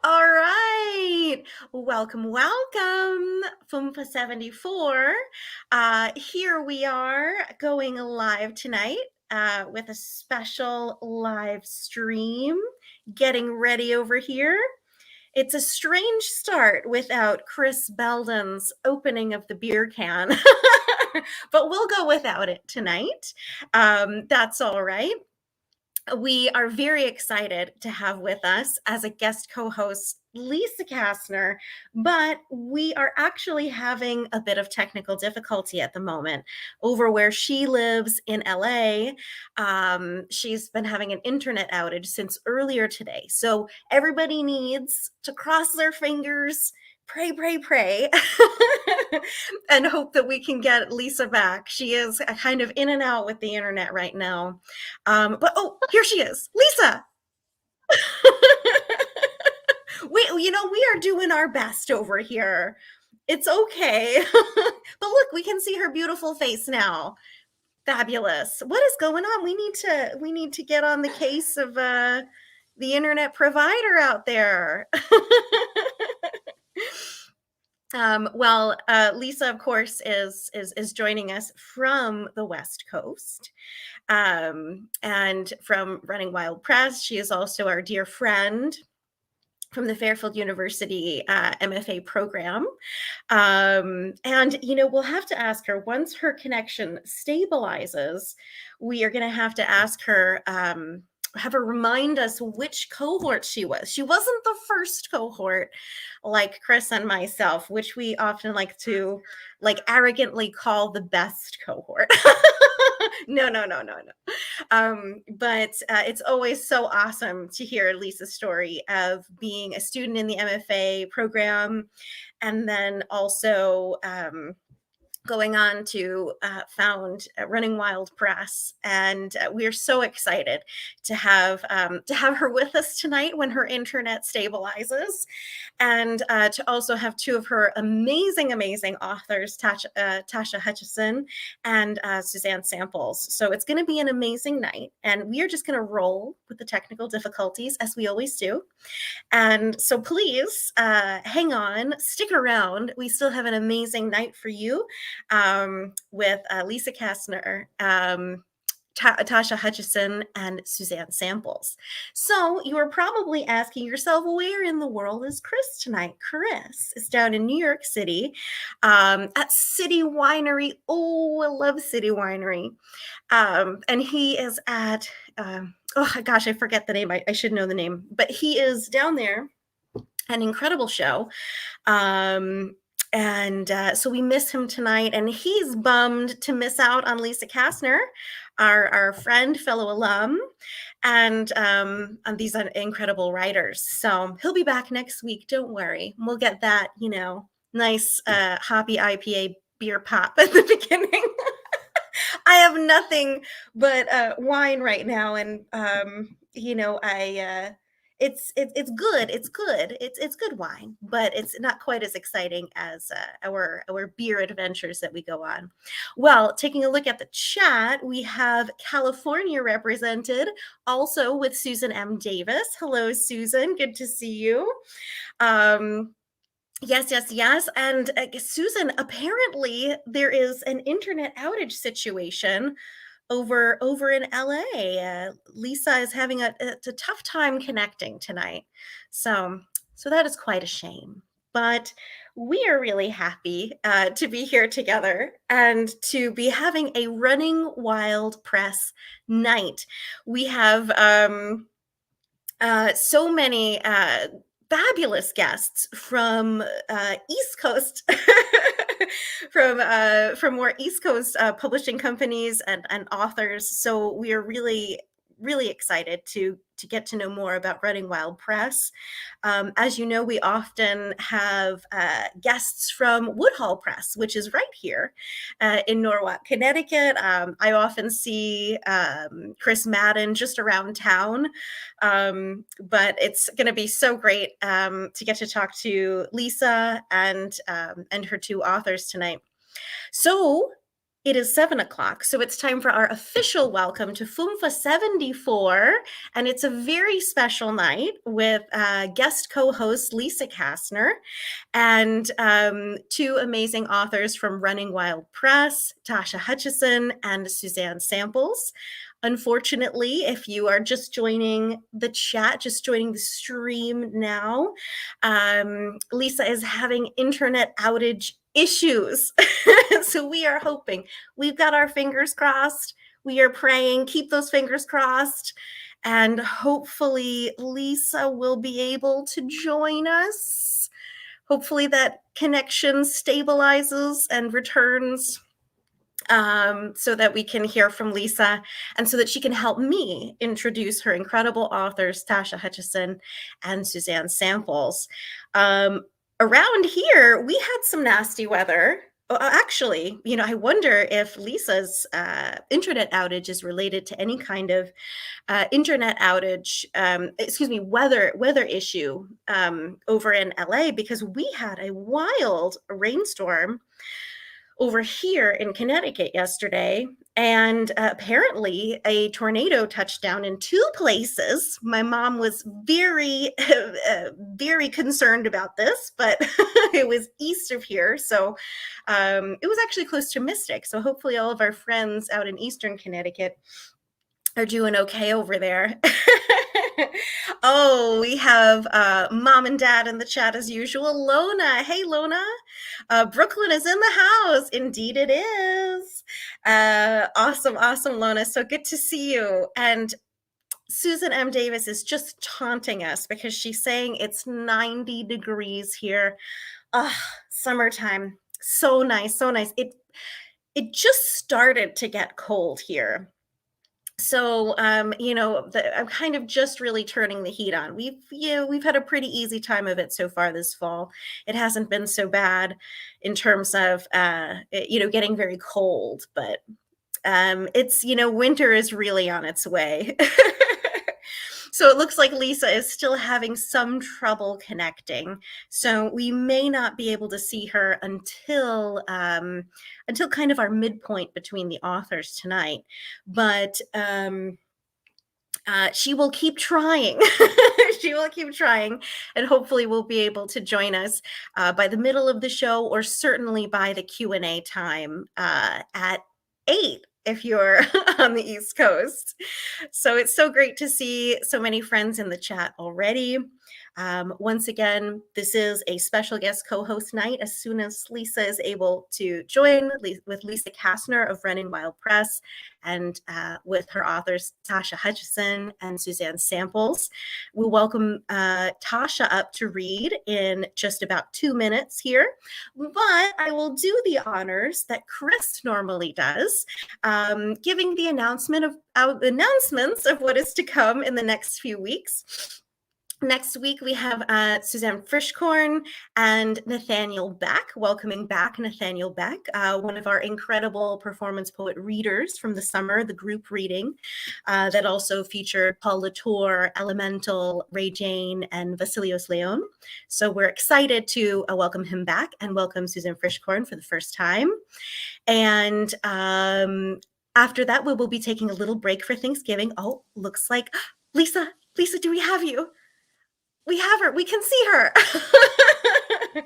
All right. Welcome, welcome, FUMFA 74. Here we are going live tonight with a special live stream. Getting ready over here. It's a strange start without Chris Belden's opening of the beer can, but we'll go without it tonight. That's all right. We are very excited to have with us as a guest co-host Lisa Kastner, but we are actually having a bit of technical difficulty at the moment over where she lives in LA. She's been having an internet outage since earlier today. So everybody needs to cross their fingers, pray, and hope that we can get Lisa back. She is kind of in and out with the internet right now. But here she is, Lisa. We are doing our best over here. It's okay. But look, we can see her beautiful face now. Fabulous. What is going on? We need to get on the case of the internet provider out there. Lisa, of course, is joining us from the West Coast, and from Running Wild Press. She is also our dear friend from the Fairfield University MFA program. And, we'll have to ask her once her connection stabilizes, we are going to have to ask her, have her remind us which cohort she was. She wasn't the first cohort like Chris and myself, which we often like to arrogantly call the best cohort. No. But it's always so awesome to hear Lisa's story of being a student in the MFA program and then also going on to found Running Wild Press, and we are so excited to have her with us tonight when her internet stabilizes, and to also have two of her amazing authors, Tasha Hutchison and Suzanne Samples. So it's going to be an amazing night, and we are just going to roll with the technical difficulties as we always do. And so please hang on, stick around. We still have an amazing night for you. With Lisa Kastner, Tasha Hutchison, and Suzanne Samples. So you are probably asking yourself, where in the world is Chris tonight? Chris is down in New York City at City Winery. Oh, I love City Winery. And he is at, oh gosh, I forget the name. I should know the name, but he is down there. An incredible show. And so we miss him tonight, and he's bummed to miss out on Lisa Kastner, our friend, fellow alum, and these incredible writers. So he'll be back next week. Don't worry. We'll get that, nice hoppy IPA beer pop at the beginning. I have nothing but wine right now, and it's good. It's good wine, but it's not quite as exciting as our beer adventures that we go on. Well, taking a look at the chat, we have California represented, also with Susan M. Davis. Hello, Susan. Good to see you. Yes. And Susan, apparently there is an internet outage situation over in LA. Lisa is having a tough time connecting tonight. So that is quite a shame. But we are really happy to be here together and to be having a Running Wild Press night. We have so many fabulous guests from East Coast, from more East Coast publishing companies and authors. So we are really excited to get to know more about Running Wild Press. As you know, we often have guests from Woodhull Press, which is right here in Norwalk, Connecticut. I often see Chris Madden just around town, but it's going to be so great to get to talk to Lisa and her two authors tonight. So It is 7 o'clock, so it's time for our official welcome to FUMFA 74, and it's a very special night with guest co-host Lisa Kastner and two amazing authors from Running Wild Press, Tasha Hutchison and Suzanne Samples. Unfortunately, if you are just joining the chat, just joining the stream now, Lisa is having internet outage issues. So we are hoping, we've got our fingers crossed. We are praying, keep those fingers crossed. And hopefully Lisa will be able to join us. Hopefully that connection stabilizes and returns so that we can hear from Lisa and so that she can help me introduce her incredible authors, Tasha Hutchison and Suzanne Samples. Around here, we had some nasty weather. Actually, I wonder if Lisa's internet outage is related to any kind of internet outage, weather issue over in LA, because we had a wild rainstorm over here in Connecticut yesterday, and apparently a tornado touched down in two places. My mom was very, very concerned about this, but it was east of here, so it was actually close to Mystic. So hopefully all of our friends out in Eastern Connecticut are doing okay over there. Oh, we have mom and dad in the chat as usual. Lona, hey Lona. Brooklyn is in the house. Indeed it is. Awesome, Lona. So good to see you. And Susan M. Davis is just taunting us because she's saying it's 90 degrees here. Summertime. So nice, so nice. It just started to get cold here. So, I'm kind of just really turning the heat on. We've had a pretty easy time of it so far this fall. It hasn't been so bad in terms of, getting very cold, but it's, winter is really on its way. So it looks like Lisa is still having some trouble connecting. So we may not be able to see her until kind of our midpoint between the authors tonight. But she will keep trying. She will keep trying, and hopefully will be able to join us by the middle of the show, or certainly by the Q&A time at 8 if you're on the East Coast. So it's so great to see so many friends in the chat already. Once again, this is a special guest co-host night as soon as Lisa is able to join with Lisa Kastner of Running Wild Press and with her authors Tasha Hutchison and Suzanne Samples. We'll welcome Tasha up to read in just about 2 minutes here, but I will do the honors that Chris normally does, giving the announcements of what is to come in the next few weeks. Next week, we have Suzanne Frischkorn and Nathaniel Beck, welcoming back Nathaniel Beck, one of our incredible performance poet readers from the summer, the group reading that also featured Paul Latour, Elemental, Ray Jane, and Vasilios Leon. So we're excited to welcome him back and welcome Suzanne Frischkorn for the first time. And after that, we will be taking a little break for Thanksgiving. Oh, looks like, Lisa, do we have you? We have her. We can see her.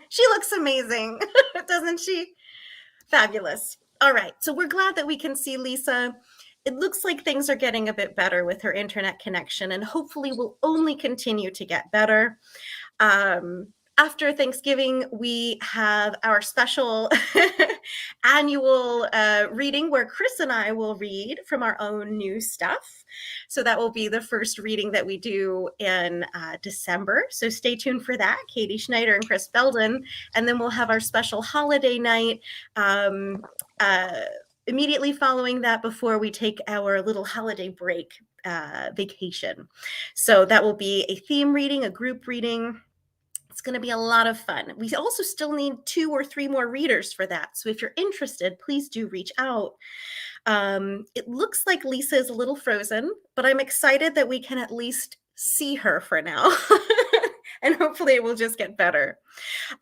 She looks amazing, doesn't she? Fabulous. All right. So we're glad that we can see Lisa. It looks like things are getting a bit better with her internet connection, and hopefully will only continue to get better. After Thanksgiving, we have our special annual reading where Chris and I will read from our own new stuff. So that will be the first reading that we do in December. So stay tuned for that, Katie Schneider and Chris Belden. And then we'll have our special holiday night immediately following that, before we take our little holiday break vacation. So that will be a theme reading, a group reading. It's going to be a lot of fun. We also still need 2 or 3 more readers for that. So if you're interested, please do reach out. It looks like Lisa is a little frozen, but I'm excited that we can at least see her for now. And hopefully it will just get better.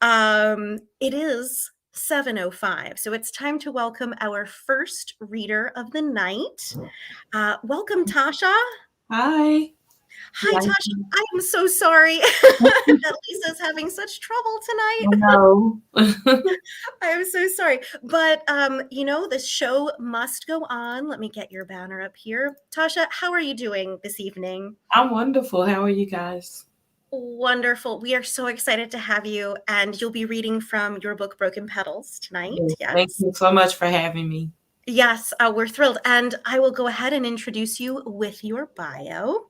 It is 7:05. So it's time to welcome our first reader of the night. Welcome, Tasha. Hi. Hi, Nice Tasha. to I am so sorry that Lisa's having such trouble tonight. know. I am so sorry. But, the show must go on. Let me get your banner up here. Tasha, how are you doing this evening? I'm wonderful. How are you guys? Wonderful. We are so excited to have you. And you'll be reading from your book, Broken Petals, tonight. Yes, thank Yes. you so much for having me. Yes, we're thrilled. And I will go ahead and introduce you with your bio.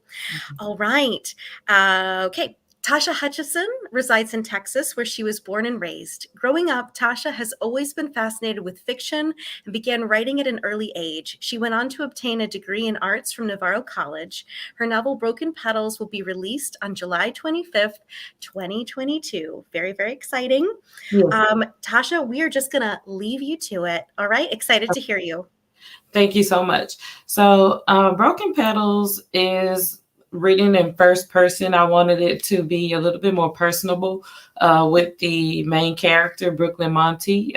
All right. Okay. Tasha Hutchison resides in Texas, where she was born and raised. Growing up, Tasha has always been fascinated with fiction and began writing at an early age. She went on to obtain a degree in arts from Navarro College. Her novel Broken Petals will be released on July 25th, 2022. Very, very exciting. Yes. Tasha, we are just going to leave you to it. All right. Excited to hear you. Thank you so much. So, Broken Petals is written in first person. I wanted it to be a little bit more personable with the main character, Brooklyn Monty.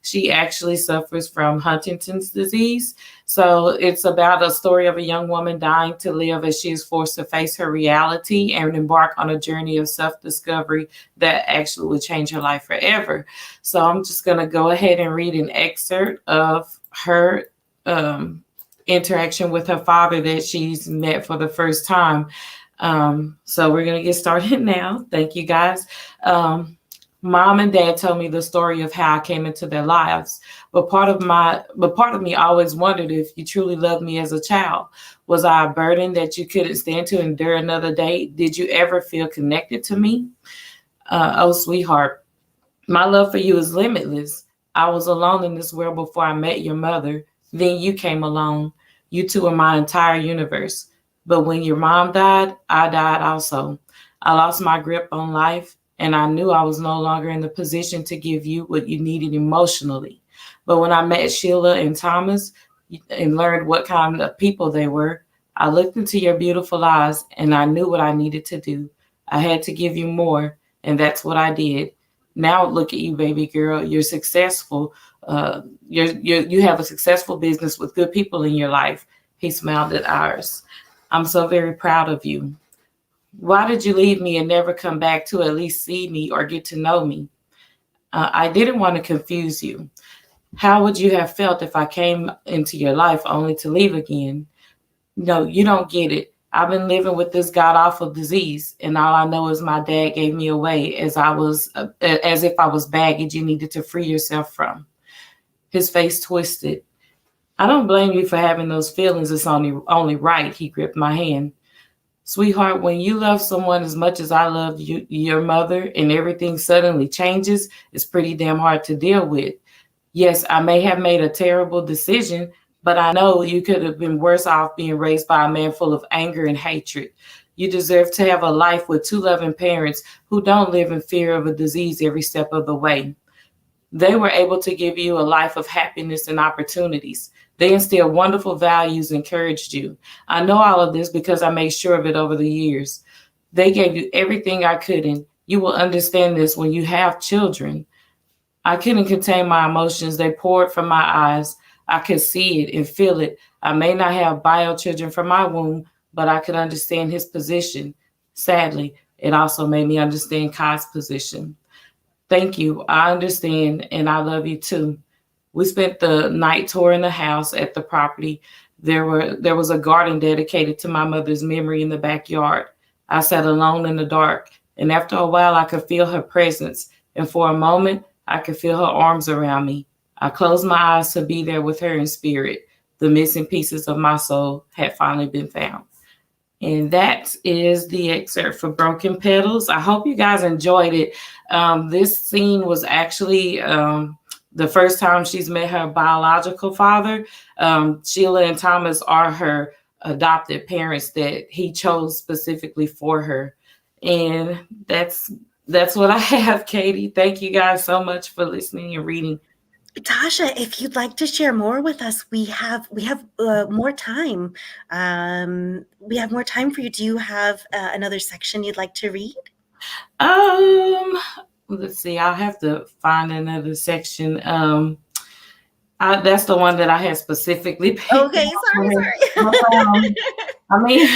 She actually suffers from Huntington's disease. So, it's about a story of a young woman dying to live as she is forced to face her reality and embark on a journey of self discovery that actually will change her life forever. So, I'm just going to go ahead and read an excerpt of her interaction with her father that she's met for the first time. So we're gonna get started now. Thank you guys. Mom and dad told me the story of how I came into their lives. But part of me always wondered if you truly loved me as a child. Was I a burden that you couldn't stand to endure another day? Did you ever feel connected to me? Oh, sweetheart, my love for you is limitless. I was alone in this world before I met your mother. Then you came along. You two are my entire universe. But when your mom died, I died also. I lost my grip on life, and I knew I was no longer in the position to give you what you needed emotionally. But when I met Sheila and Thomas and learned what kind of people they were, I looked into your beautiful eyes and I knew what I needed to do. I had to give you more, and that's what I did. Now look at you, baby girl. You're successful. You have a successful business with good people in your life. He smiled at ours. I'm so very proud of you. Why did you leave me and never come back to at least see me or get to know me? I didn't want to confuse you. How would you have felt if I came into your life only to leave again? No, you don't get it. I've been living with this god awful disease, and all I know is my dad gave me away as if I was baggage you needed to free yourself from. His face twisted. I don't blame you for having those feelings. It's only right. He gripped my hand. Sweetheart, when you love someone as much as I love you, your mother, and everything suddenly changes, it's pretty damn hard to deal with. Yes, I may have made a terrible decision, but I know you could have been worse off being raised by a man full of anger and hatred. You deserve to have a life with two loving parents who don't live in fear of a disease every step of the way. They were able to give you a life of happiness and opportunities. They instilled wonderful values, encouraged you. I know all of this because I made sure of it over the years. They gave you everything I couldn't. You will understand this when you have children. I couldn't contain my emotions. They poured from my eyes. I could see it and feel it. I may not have bio children from my womb, but I could understand his position. Sadly, it also made me understand Kai's position. Thank you. I understand, and I love you too. We spent the night touring the house at the property. There was a garden dedicated to my mother's memory in the backyard. I sat alone in the dark, and after a while I could feel her presence, and for a moment I could feel her arms around me. I closed my eyes to be there with her in spirit. The missing pieces of my soul had finally been found. And that is the excerpt for Broken Petals. I hope you guys enjoyed it. This scene was actually the first time she's met her biological father. Sheila and Thomas are her adopted parents that he chose specifically for her. And that's what I have, Katie. Thank you guys so much for listening and reading. Tasha, if you'd like to share more with us, we have more time. We have more time for you. Do you have another section you'd like to read? Um, let's see, I'll have to find another section. That's the one that I had specifically picked Okay, out for sorry, her. But, sorry. I mean,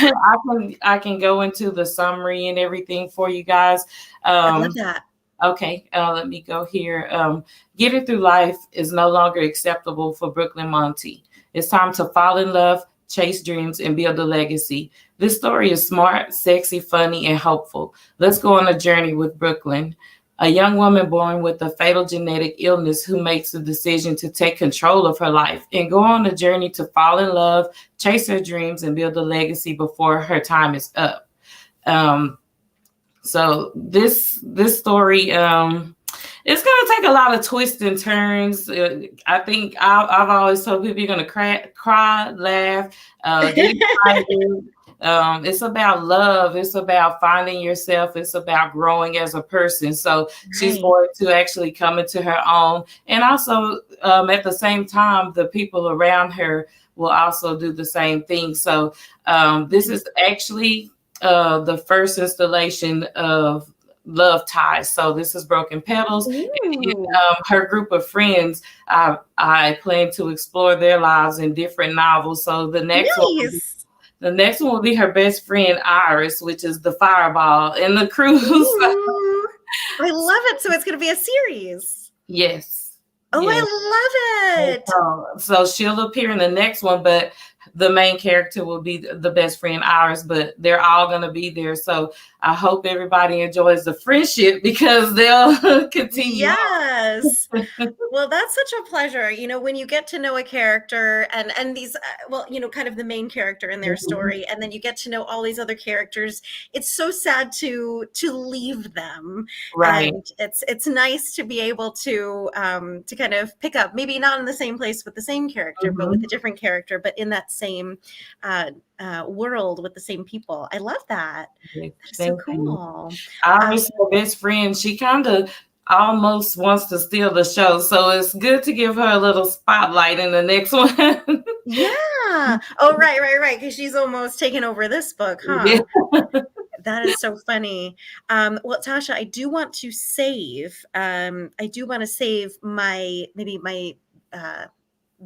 I can go into the summary and everything for you guys. I love that. Okay, let me go here. Getting through life is no longer acceptable for Brooklyn Monty. It's time to fall in love, chase dreams, and build a legacy. This story is smart, sexy, funny, and hopeful. Let's go on a journey with Brooklyn, a young woman born with a fatal genetic illness who makes the decision to take control of her life and go on a journey to fall in love, chase her dreams, and build a legacy before her time is up. So this story, it's gonna take a lot of twists and turns. I think I've always told people you're gonna cry, laugh, get excited. It's about love. It's about finding yourself. It's about growing as a person. So she's going to actually come into her own, and also at the same time, the people around her will also do the same thing. So this is actually the first installation of Love Ties. So this is Broken Petals. And, her group of friends, I plan to explore their lives in different novels. So the next one will be her best friend Iris, which is the fireball in the cruise. I love it. So it's going to be a series. Yes. Oh, yes. I love it. So she'll appear in the next one, but the main character will be the best friend Iris, but they're all going to be there. So I hope everybody enjoys the friendship because they'll continue. Yes. Well, that's such a pleasure. You know, when you get to know a character and these, well, you know, kind of the main character in their story, and then you get to know all these other characters, it's so sad to leave them. Right. And it's nice to be able to kind of pick up, maybe not in the same place with the same character, but with a different character, but in that same world with the same people. I love that. That's so cool. Iris, her best friend, she kind of almost wants to steal the show, so it's good to give her a little spotlight in the next one. Yeah. Oh, right. Because she's almost taken over this book, huh? Yeah. That is so funny. Well, Tasha, I do want to save. My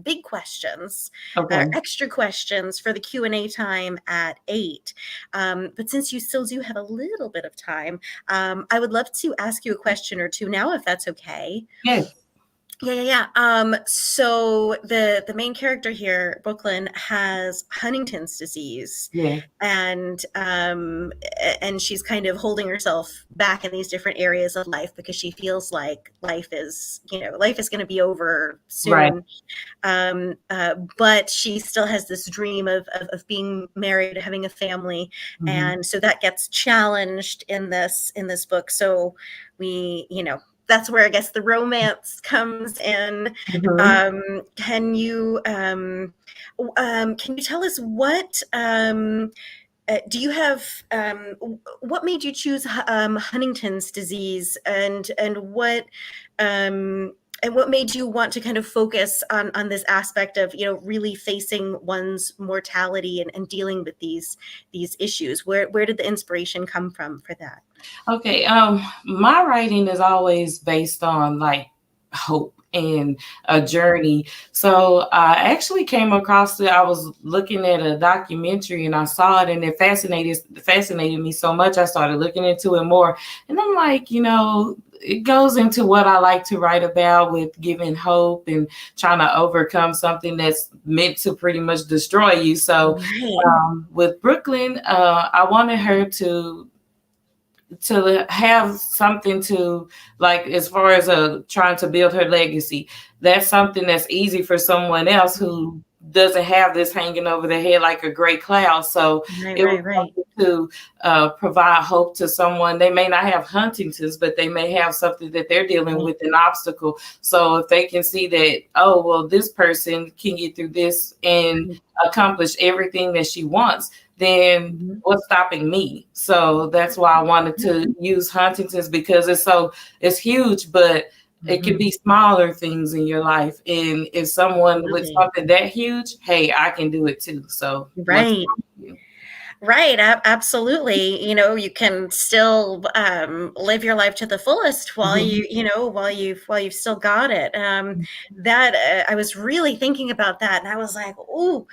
big questions, extra questions for the Q&A time at 8. But since you still do have a little bit of time, I would love to ask you a question or two now, if that's okay. Yes. Yeah. So the main character here, Brooklyn, has Huntington's disease. Yeah. And she's kind of holding herself back in these different areas of life because she feels like life is going to be over soon. Right. But she still has this dream of being married, having a family. And so that gets challenged in this book. So that's where I guess the romance comes in. Can you tell us what do you have? What made you choose Huntington's disease, and what made you want to kind of focus on this aspect of really facing one's mortality and dealing with these issues? Where did the inspiration come from for that? Okay, my writing is always based on like hope and a journey. So I actually came across it. I was looking at a documentary and I saw it, and it fascinated me so much. I started looking into it more, and I'm like, it goes into what I like to write about, with giving hope and trying to overcome something that's meant to pretty much destroy you. So with Brooklyn, I wanted her to have something to, like, as far as trying to build her legacy. That's something that's easy for someone else who doesn't have this hanging over their head like a gray cloud. So it was to provide hope to someone. They may not have Huntington's, but they may have something that they're dealing with, an obstacle. So if they can see that, oh, well, this person can get through this and accomplish everything that she wants, then what's stopping me? So that's why I wanted to use Huntington's, because it's huge, but it can be smaller things in your life. And if someone with something that huge, hey, I can do it too. So Right, absolutely. You know, you can still live your life to the fullest while Mhm. while you've still got it. That I was really thinking about that, and I was like, "Ooh,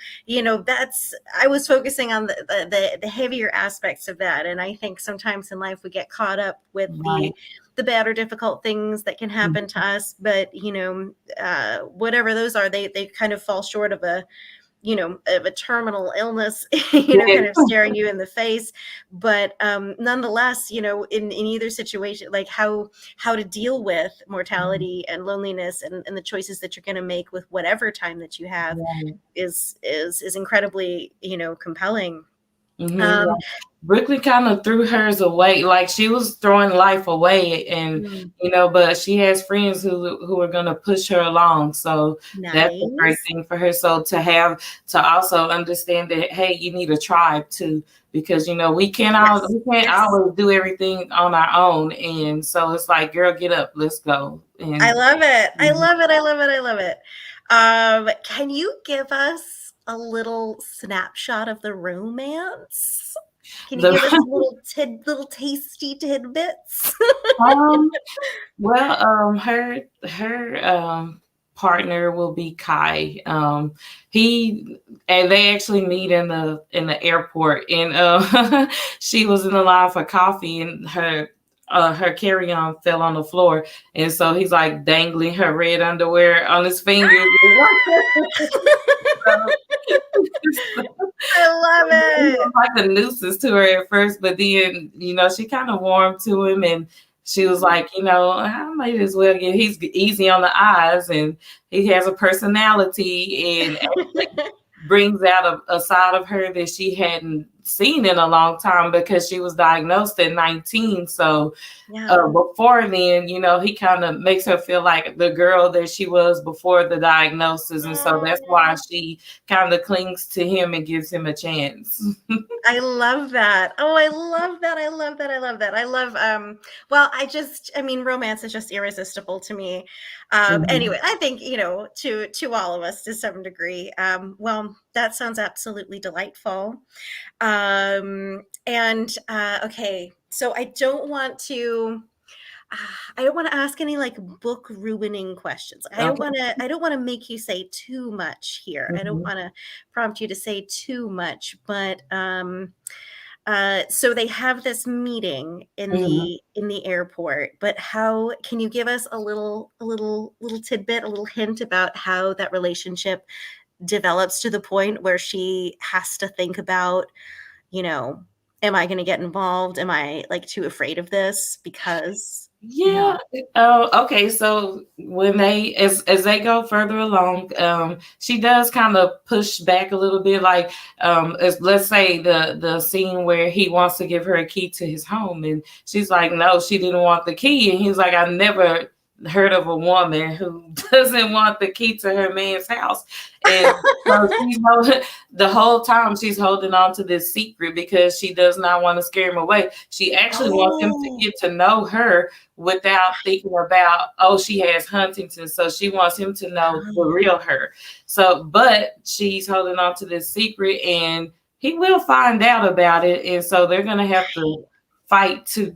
that's." I was focusing on the heavier aspects of that, and I think sometimes in life we get caught up with Right. the bad or difficult things that can happen to us, but whatever those are, they kind of fall short of a terminal illness, kind of staring you in the face. But nonetheless, in either situation, like how to deal with mortality and loneliness and the choices that you're going to make with whatever time that you have Right. is incredibly, compelling. Mhm. Um, Brooklyn kind of threw hers away, like she was throwing life away, and mm, but she has friends who are gonna push her along. So that's a great nice. thing for her. So to also understand that, hey, you need a tribe too, because Yes. we can't Yes. always do everything on our own, and so it's like, girl, get up, let's go. I And love it. I mhm. love it. I love it. I love it. Can you give us a little snapshot of the romance? Can you the give us little tasty tidbits? um her partner will be Kai. He and they actually meet in the airport, and she was in the line for coffee, and her carry-on fell on the floor, and so he's like dangling her red underwear on his fingers. I love He it. was like a nuisance to her at first, but then, she kind of warmed to him, and she was like, I might as well he's easy on the eyes, and he has a personality, and brings out a side of her that she hadn't seen in a long time because she was diagnosed at 19. So Yeah. before then, he kind of makes her feel like the girl that she was before the diagnosis. And so that's why Oh, she kind of clings to him and gives him a chance. I love that. Oh, I love that. I love that. I love that. I love well, I mean, romance is just irresistible to me. Mhm. Anyway, I think, to all of us to some degree. Well, that sounds absolutely delightful. And okay, so I don't want to ask any like book ruining questions. Okay. I don't want to make you say too much here. I don't Mhm. want to prompt you to say too much, but so they have this meeting in Mhm. the airport, but how can you give us a little tidbit, a little hint about how that relationship develops to the point where she has to think about, you know, am I going to get involved? Am I like too afraid of this? Because yeah. Yeah. Oh, okay. So when as they go further along, she does kind of push back a little bit. Like, let's say the scene where he wants to give her a key to his home, and she's like, no, she didn't want the key, and he's like, I never heard of a woman who doesn't want the key to her man's house, and so the whole time she's holding on to this secret because she does not want to scare him away. She actually wants him to Oh, get to know her without thinking about, oh, she has Huntington. So she wants him to know the oh, real her. So, but she's holding on to this secret, and he will find out about it. And so they're going to have to fight to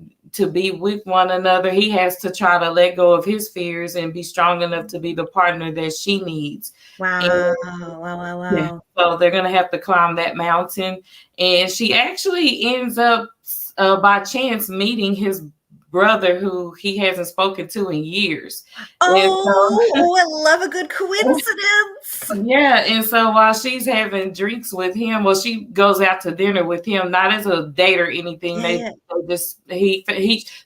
be with one another. He has to try to let go of his fears and be strong enough to be the partner that she needs. And wow, wow, wow, yeah, wow. so they're going to have to climb that mountain. And she actually ends up by chance meeting his brother, who he hasn't spoken to in years. And Oh, so oh, I love a good coincidence. yeah, and so while she's having drinks with him, well, she goes out to dinner with him, not as a date or anything. Yeah, They, yeah. they just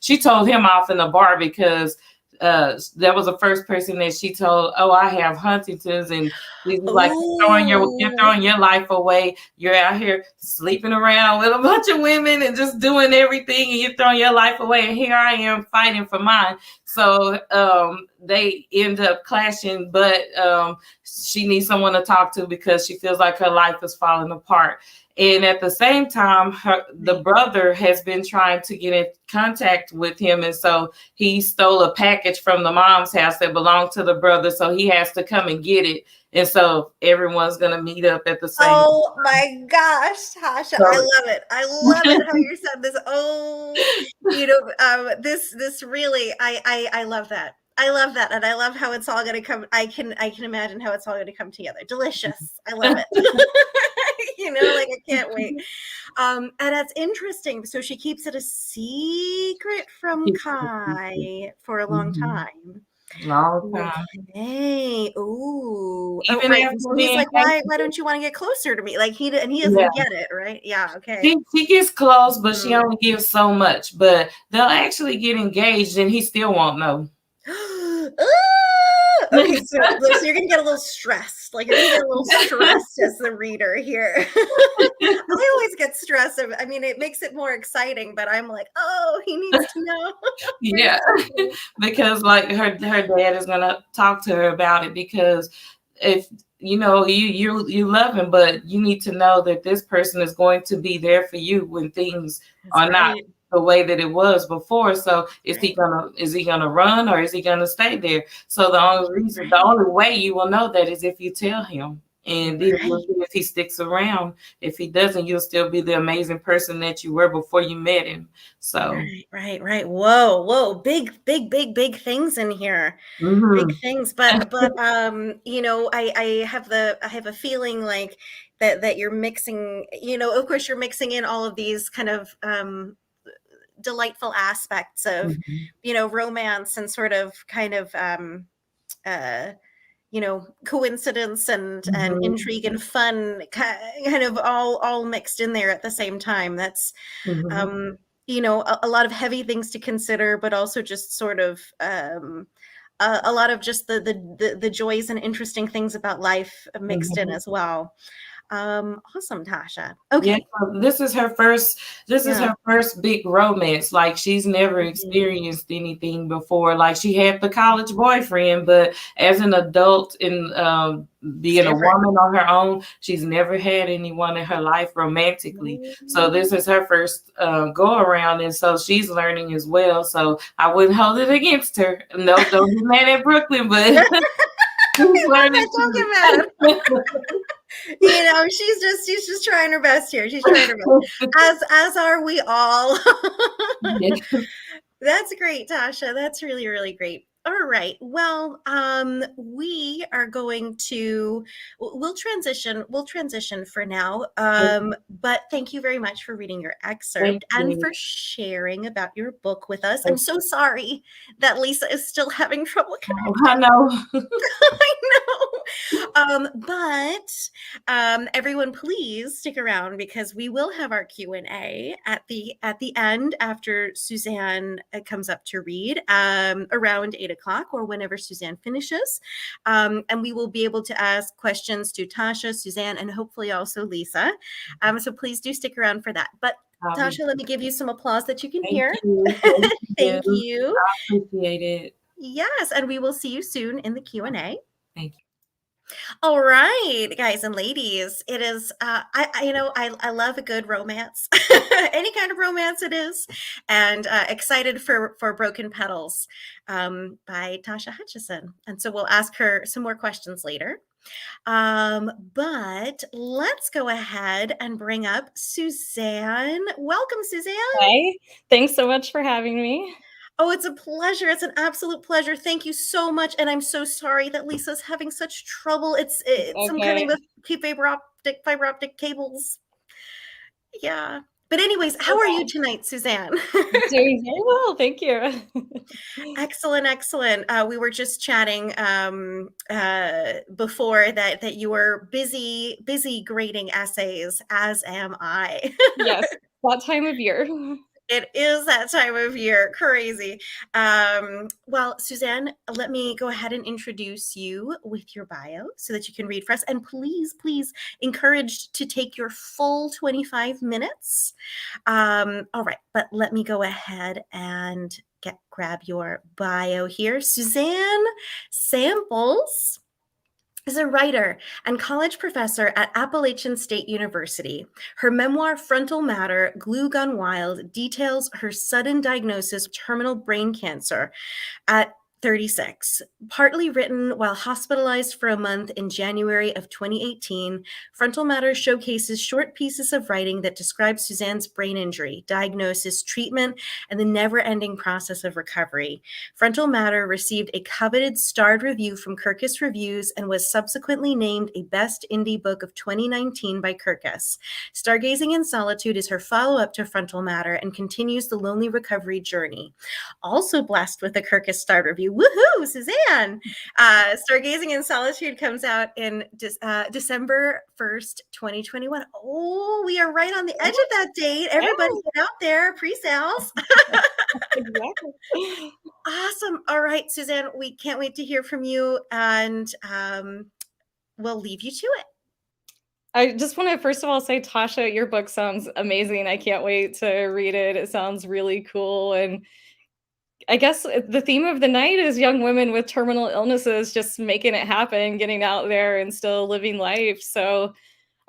she told him off in the bar because that was the first person that she told, oh, I have Huntington's, and he was like, you're Oh, throwing your life away. You're out here sleeping around with a bunch of women and just doing everything, and you're throwing your life away. And here I am fighting for mine. So they end up clashing, but she needs someone to talk to because she feels like her life is falling apart. And at the same time, the right. brother has been trying to get in contact with him. And so he stole a package from the mom's house that belonged to the brother. So he has to come and get it. And so everyone's going to meet up at the same Oh my gosh, Tasha, I time. love it. I love it how you said this. Oh, this really, I love that. I love that, and I love how it's all going to come. I can imagine how it's all going to come together. Delicious. I love it. Like I can't wait. And that's interesting. So she keeps it a secret from Kai for a long Mhm. time. Long time. Okay. Ooh. Oh, Even right. after So he's being like, why don't you want to get closer to me? Like and he yeah. doesn't get it, right? Yeah. Okay. She gets close, but she Mm. only gives so much. But they'll actually get engaged, and he still won't know. Ah! Okay, so you're gonna get a little stressed. Like you're gonna get a little stressed as the reader here. I always get stressed. I mean, it makes it more exciting, but I'm like, oh, he needs to know. Yeah, because like her dad is gonna talk to her about it, because if you love him, but you need to know that this person is going to be there for you when things That's are not right. the way that it was before. So is he Right. gonna run, or is he gonna stay there? So the Right. only way you will know that is if you tell him. And then we'll Right. see if he sticks around. If he doesn't, you'll still be the amazing person that you were before you met him. So Right. Whoa. Big things in here. Big mhm. things. But I have a feeling like that you're mixing, of course you're mixing in all of these kind of delightful aspects of, Mhm. romance and sort of kind of uh coincidence and Mhm. intrigue and fun kind of all mixed in there at the same time. That's Mhm. um a lot of heavy things to consider, but also just sort of a lot of just the joys and interesting things about life mixed in Mhm. as well. Awesome, Tasha. Yeah, Okay. so this is her Yeah. first big romance. Like, she's never Mhm. experienced anything before. Like, she had the college boyfriend, but as an adult and It's being a different. woman on her own, she's never had anyone in her life romantically. So this is her first go around, and so she's learning as well. So I wouldn't hold it against her. No, don't be mad at Brooklyn, but she's I love learning it. Don't too. get mad. She's just trying her best here. She's trying her best. As are we all. Yeah. That's great, Tasha. That's really, really great. All right. Well, we are going to we'll transition for now. But thank you very much for reading your Thank excerpt and you. for sharing about your book with us. I'm so sorry that Lisa is still having trouble I connecting. know. I know. But everyone, please stick around because we will have our Q&A at the end after Suzanne comes up to read around 8 o'clock or whenever Suzanne finishes. And we will be able to ask questions to Tasha, Suzanne, and hopefully also Lisa. So please do stick around for that. But I'll be. Tasha, let me give you some applause that you can Thank hear. you. Thank Thank you. you. I appreciate it. Yes, and we will see you soon in the Q&A. Thank you. All right, guys and ladies, it is I love a good romance. Any kind of romance it is, and excited for Broken Petals by Tasha Hutchison. And so we'll ask her some more questions later. But let's go ahead and bring up Suzanne. Welcome, Suzanne. Hi. Thanks so much for having me. Oh, it's a pleasure. It's an absolute pleasure. Thank you so much. And I'm so sorry that Lisa's having such trouble. It's some kind Okay. of fiber optic cables. Yeah. But anyways, how are you tonight, Suzanne? Doing very well, thank you. Excellent. We were just chatting before that you were busy grading essays, as am I. Yes, that time of year. It is that time of year. Crazy. Well, Suzanne, let me go ahead and introduce you with your bio so that you can read for us. And please, encouraged to take your full 25 minutes. All right, but let me go ahead and grab your bio here. Suzanne Samples is a writer and college professor at Appalachian State University. Her memoir, Frontal Matter, Glue Gone Wild, details her sudden diagnosis of terminal brain cancer at 36. Partly written while hospitalized for a month in January of 2018, Frontal Matter showcases short pieces of writing that describe Suzanne's brain injury, diagnosis, treatment, and the never-ending process of recovery. Frontal Matter received a coveted starred review from Kirkus Reviews and was subsequently named a Best Indie Book of 2019 by Kirkus. Stargazing and Solitude is her follow-up to Frontal Matter and continues the lonely recovery journey. Also blessed with a Kirkus starred review. Woohoo, Suzanne! Stargazing in Solitude comes out in December 1st, 2021. Oh, we are right on the edge of that date. Everybody get out there, pre-sales. Exactly. Awesome. All right, Suzanne, we can't wait to hear from you, and we'll leave you to it. I just want to first of all say, Tasha, your book sounds amazing. I can't wait to read it. It sounds really cool. And I guess the theme of the night is young women with terminal illnesses just making it happen, getting out there and still living life. So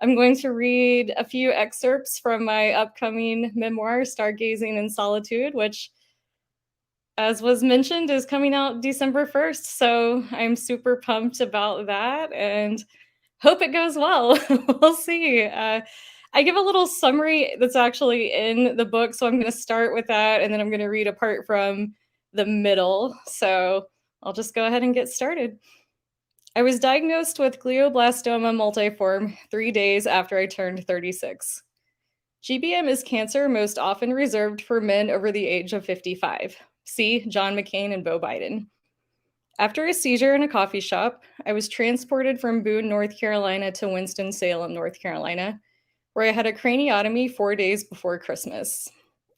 I'm going to read a few excerpts from my upcoming memoir, Stargazing in Solitude, which, as was mentioned, is coming out December 1st. So I'm super pumped about that and hope it goes well. We'll see. I give a little summary that's actually in the book. So I'm going to start with that, and then I'm going to read a part from the middle. So I'll just go ahead and get started. I was diagnosed with glioblastoma multiforme 3 days after I turned 36. GBM is cancer most often reserved for men over the age of 55. See John McCain and Beau Biden. After a seizure in a coffee shop, I was transported from Boone, North Carolina to Winston-Salem, North Carolina, where I had a craniotomy 4 days before Christmas.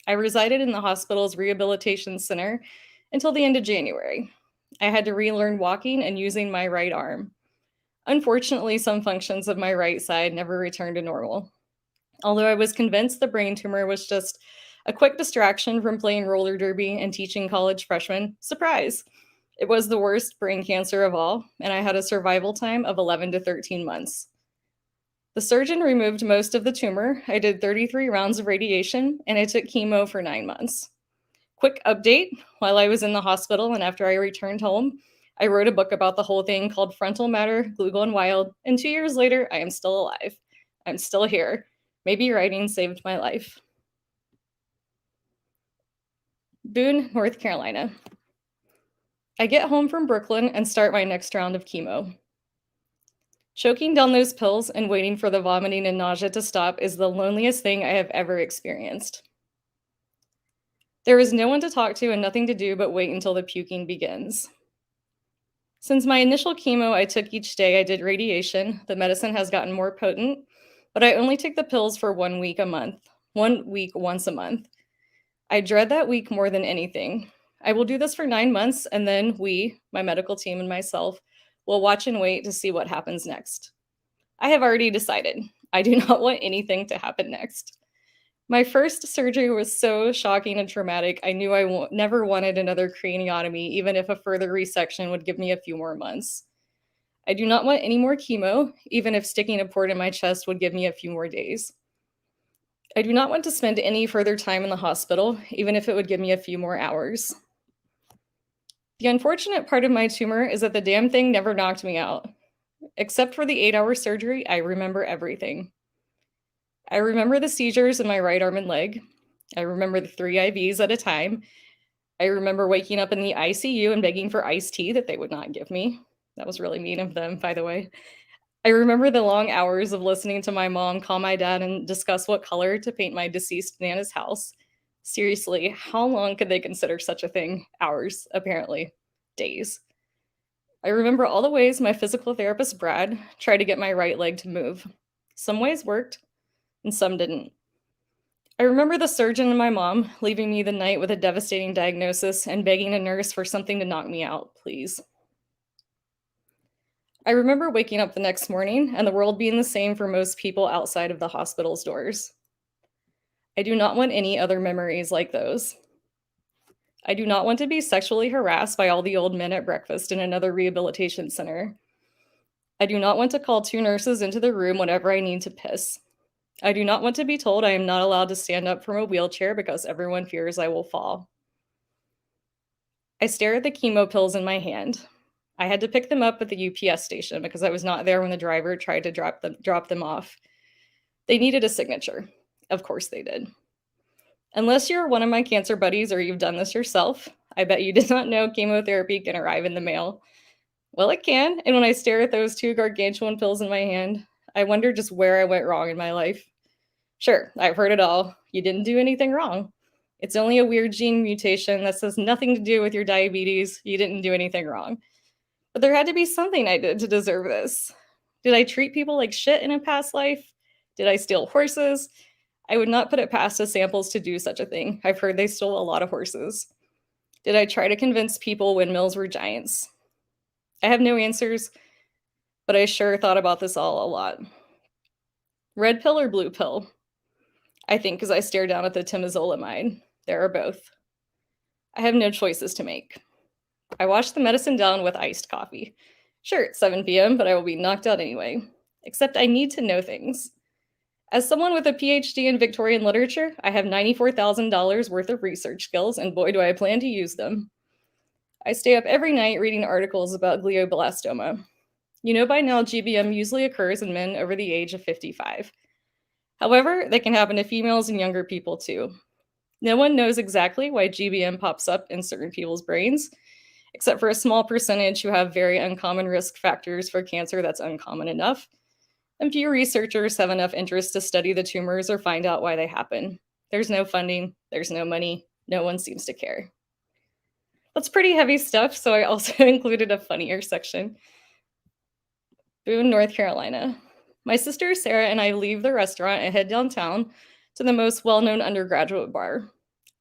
I resided in the hospital's rehabilitation center until the end of January. I had to relearn walking and using my right arm. Unfortunately, some functions of my right side never returned to normal. Although I was convinced the brain tumor was just a quick distraction from playing roller derby and teaching college freshmen, surprise! It was the worst brain cancer of all, and I had a survival time of 11 to 13 months. The surgeon removed most of the tumor. I did 33 rounds of radiation, and I took chemo for 9 months. Quick update, while I was in the hospital and after I returned home, I wrote a book about the whole thing called Frontal Matter, Glue Gone Wild, and 2 years later, I am still alive. I'm still here. Maybe writing saved my life. Boone, North Carolina. I get home from Brooklyn and start my next round of chemo. Choking down those pills and waiting for the vomiting and nausea to stop is the loneliest thing I have ever experienced. There is no one to talk to and nothing to do but wait until the puking begins. Since my initial chemo I took each day, I did radiation. The medicine has gotten more potent, but I only take the pills for 1 week a month, 1 week once a month. I dread that week more than anything. I will do this for 9 months, and then we, my medical team and myself, will watch and wait to see what happens next. I have already decided. I do not want anything to happen next. My first surgery was so shocking and traumatic, I knew I never wanted another craniotomy, even if a further resection would give me a few more months. I do not want any more chemo, even if sticking a port in my chest would give me a few more days. I do not want to spend any further time in the hospital, even if it would give me a few more hours. The unfortunate part of my tumor is that the damn thing never knocked me out. Except for the 8-hour surgery, I remember everything. I remember the seizures in my right arm and leg. I remember the 3 IVs at a time. I remember waking up in the ICU and begging for iced tea that they would not give me. That was really mean of them, by the way. I remember the long hours of listening to my mom call my dad and discuss what color to paint my deceased Nana's house. Seriously, how long could they consider such a thing? Hours, apparently. Days. I remember all the ways my physical therapist, Brad, tried to get my right leg to move. Some ways worked, and some didn't. I remember the surgeon and my mom leaving me the night with a devastating diagnosis and begging a nurse for something to knock me out, please. I remember waking up the next morning and the world being the same for most people outside of the hospital's doors. I do not want any other memories like those. I do not want to be sexually harassed by all the old men at breakfast in another rehabilitation center. I do not want to call 2 nurses into the room whenever I need to piss. I do not want to be told I am not allowed to stand up from a wheelchair because everyone fears I will fall. I stare at the chemo pills in my hand. I had to pick them up at the UPS station because I was not there when the driver tried to drop them off. They needed a signature. Of course they did. Unless you're one of my cancer buddies or you've done this yourself, I bet you did not know chemotherapy can arrive in the mail. Well, it can, and when I stare at those 2 gargantuan pills in my hand, I wonder just where I went wrong in my life. Sure, I've heard it all. You didn't do anything wrong. It's only a weird gene mutation that has nothing to do with your diabetes. You didn't do anything wrong. But there had to be something I did to deserve this. Did I treat people like shit in a past life? Did I steal horses? I would not put it past the samples to do such a thing. I've heard they stole a lot of horses. Did I try to convince people windmills were giants? I have no answers, but I sure thought about this all a lot. Red pill or blue pill? I think as I stare down at the temozolomide. There are both. I have no choices to make. I wash the medicine down with iced coffee. Sure, it's 7 p.m., but I will be knocked out anyway. Except I need to know things. As someone with a PhD in Victorian literature, I have $94,000 worth of research skills, and boy, do I plan to use them. I stay up every night reading articles about glioblastoma. You know by now GBM usually occurs in men over the age of 55. However, they can happen to females and younger people too. No one knows exactly why GBM pops up in certain people's brains, except for a small percentage who have very uncommon risk factors for cancer that's uncommon enough. And few researchers have enough interest to study the tumors or find out why they happen. There's no funding, there's no money, no one seems to care. That's pretty heavy stuff, so I also included a funnier section. Boone, North Carolina. My sister Sarah and I leave the restaurant and head downtown to the most well-known undergraduate bar.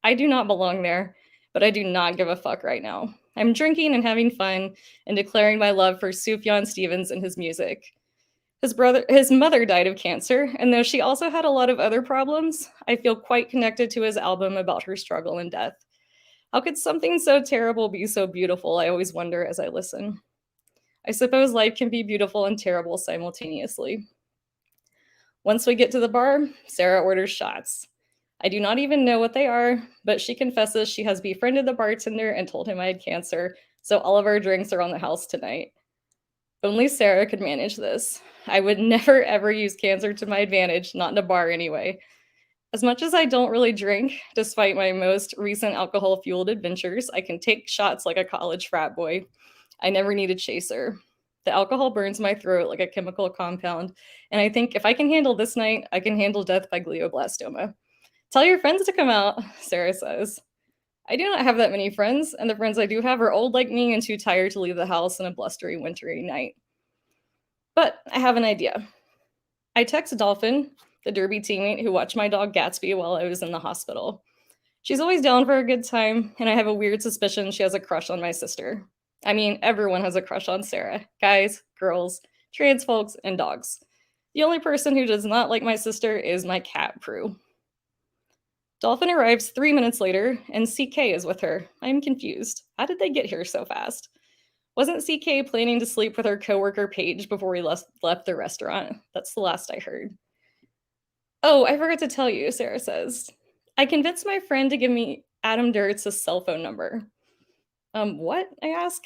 I do not belong there, but I do not give a fuck right now. I'm drinking and having fun and declaring my love for Sufjan Stevens and his music. His mother died of cancer, and though she also had a lot of other problems, I feel quite connected to his album about her struggle and death. How could something so terrible be so beautiful? I always wonder as I listen. I suppose life can be beautiful and terrible simultaneously. Once we get to the bar, Sarah orders shots. I do not even know what they are, but she confesses she has befriended the bartender and told him I had cancer, so all of our drinks are on the house tonight. Only Sarah could manage this. I would never ever use cancer to my advantage, not in a bar anyway. As much as I don't really drink, despite my most recent alcohol-fueled adventures, I can take shots like a college frat boy. I never need a chaser. The alcohol burns my throat like a chemical compound, and I think if I can handle this night, I can handle death by glioblastoma. Tell your friends to come out, Sarah says. I do not have that many friends, and the friends I do have are old like me and too tired to leave the house on a blustery, wintry night. But I have an idea. I text Dolphin, the Derby teammate who watched my dog Gatsby while I was in the hospital. She's always down for a good time, and I have a weird suspicion she has a crush on my sister. I mean, everyone has a crush on Sarah. Guys, girls, trans folks, and dogs. The only person who does not like my sister is my cat, Prue. Dolphin arrives 3 minutes later, and CK is with her. I am confused. How did they get here so fast? Wasn't CK planning to sleep with her coworker Paige before we left the restaurant? That's the last I heard. Oh, I forgot to tell you, Sarah says. I convinced my friend to give me Adam Durrett's cell phone number. What? I ask.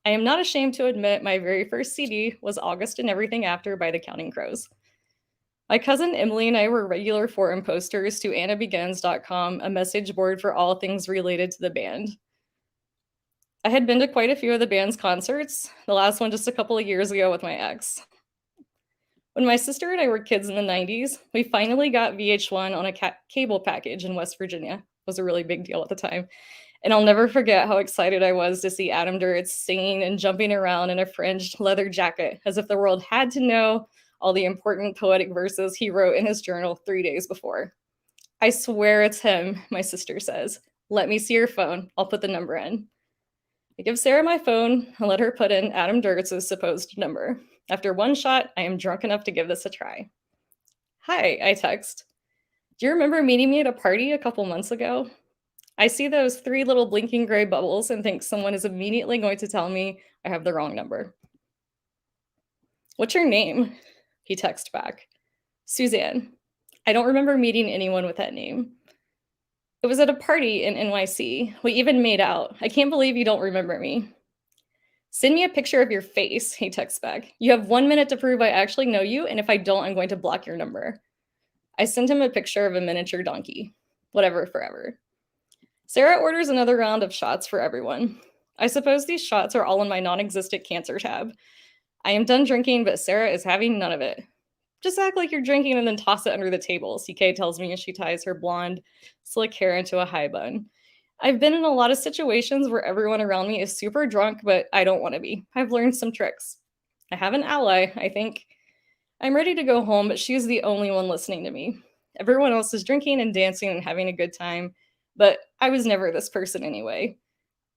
I am not ashamed to admit my very first CD was August and Everything After by the Counting Crows. My cousin Emily and I were regular forum posters to AnnaBegins.com, a message board for all things related to the band. I had been to quite a few of the band's concerts, the last one just a couple of years ago with my ex. When my sister and I were kids in the 90s, we finally got VH1 on a cable package in West Virginia. It was a really big deal at the time. And I'll never forget how excited I was to see Adam Duritz singing and jumping around in a fringed leather jacket, as if the world had to know all the important poetic verses he wrote in his journal 3 days before. I swear it's him, my sister says. Let me see your phone. I'll put the number in. I give Sarah my phone and let her put in Adam Duritz's supposed number. After one shot, I am drunk enough to give this a try. Hi, I text. Do you remember meeting me at a party a couple months ago? I see those 3 little blinking gray bubbles and think someone is immediately going to tell me I have the wrong number. What's your name? He texts back. Suzanne. I don't remember meeting anyone with that name. It was at a party in NYC. We even made out. I can't believe you don't remember me. Send me a picture of your face, he texts back. You have 1 minute to prove I actually know you, and if I don't, I'm going to block your number. I sent him a picture of a miniature donkey. Whatever, forever. Sarah orders another round of shots for everyone. I suppose these shots are all in my non-existent cancer tab. I am done drinking, but Sarah is having none of it. Just act like you're drinking and then toss it under the table, CK tells me as she ties her blonde, slick hair into a high bun. I've been in a lot of situations where everyone around me is super drunk, but I don't want to be. I've learned some tricks. I have an ally, I think. I'm ready to go home, but she's the only one listening to me. Everyone else is drinking and dancing and having a good time, but I was never this person anyway.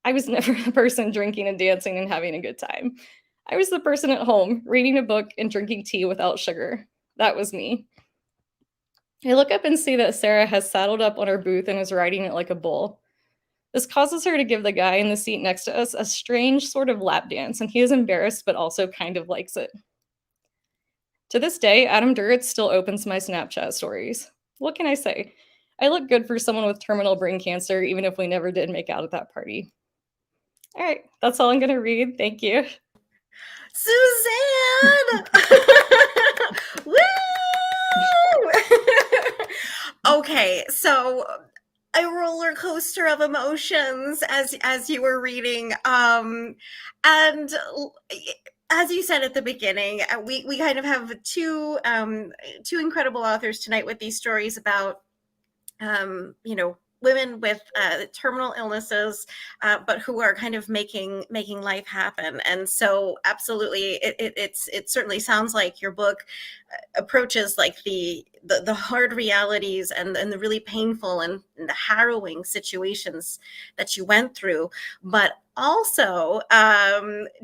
I was never the person drinking and dancing and having a good time. I was the person at home, reading a book and drinking tea without sugar. That was me. I look up and see that Sarah has saddled up on her booth and is riding it like a bull. This causes her to give the guy in the seat next to us a strange sort of lap dance, and he is embarrassed but also kind of likes it. To this day, Adam Duritz still opens my Snapchat stories. What can I say? I look good for someone with terminal brain cancer, even if we never did make out at that party. All right, that's all I'm going to read. Thank you. Suzanne! Woo! Okay, so a roller coaster of emotions as you were reading, and as you said at the beginning, we kind of have two incredible authors tonight with these stories about women with terminal illnesses, but who are kind of making life happen. And so absolutely, it certainly sounds like your book approaches like the hard realities and the really painful and the harrowing situations that you went through, but also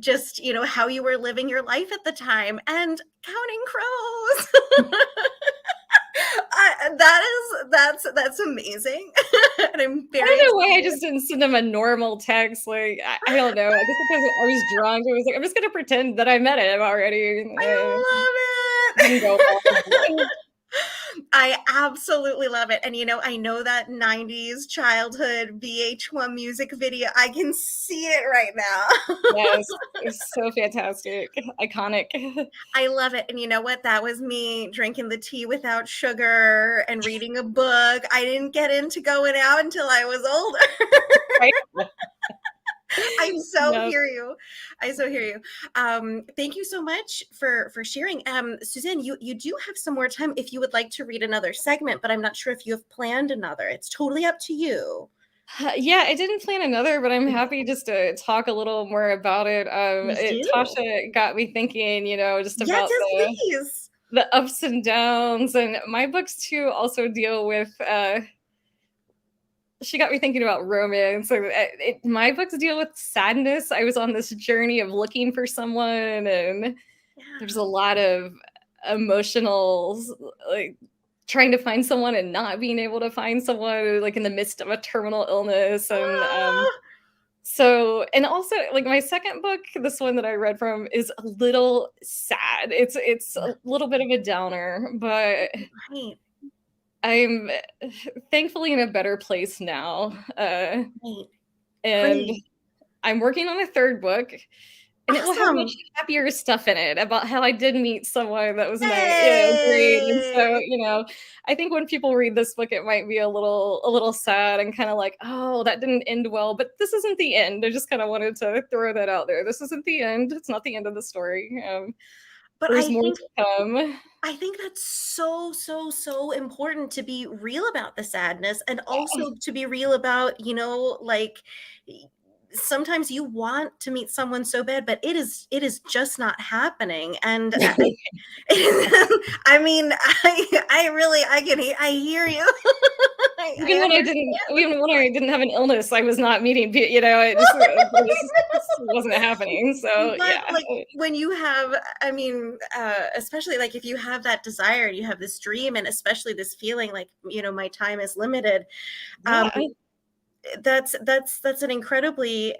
just how you were living your life at the time and counting crows. That's amazing. And I'm very I don't know why I just didn't send him a normal text. Like, I don't know. I guess because I was drunk. I was like, I'm just gonna pretend that I met him already. I love it. I absolutely love it. And I know that 90s childhood VH1 music video. I can see it right now. Yes, it's so fantastic. Iconic. I love it. And you know what? That was me drinking the tea without sugar and reading a book. I didn't get into going out until I was older. Right? I so hear you. Thank you so much for sharing. Suzanne, you do have some more time if you would like to read another segment, but I'm not sure if you have planned another. It's totally up to you. Yeah, I didn't plan another, but I'm happy just to talk a little more about it. Tasha got me thinking, just about the ups and downs, and my books too also deal with she got me thinking about romance. So my books deal with sadness. I was on this journey of looking for someone, and there's a lot of emotional, like trying to find someone and not being able to find someone, like in the midst of a terminal illness. And and also like my second book, this one that I read from, is a little sad. It's a little bit of a downer, but right. I'm thankfully in a better place now. And I'm working on a third book, and it will have much happier stuff in it about how I did meet someone that was great. And so, I think when people read this book, it might be a little sad and kind of like, oh, that didn't end well, but this isn't the end. I just kind of wanted to throw that out there. This isn't the end. It's not the end of the story. But there's more to come. I think that's so important to be real about the sadness, and also to be real about, like sometimes you want to meet someone so bad, but it is just not happening. And I mean, I hear you. Even when I didn't have an illness, I was not meeting people, it just wasn't happening. So but, like when you have, especially like if you have that desire, you have this dream, and especially this feeling like, my time is limited. That's an incredibly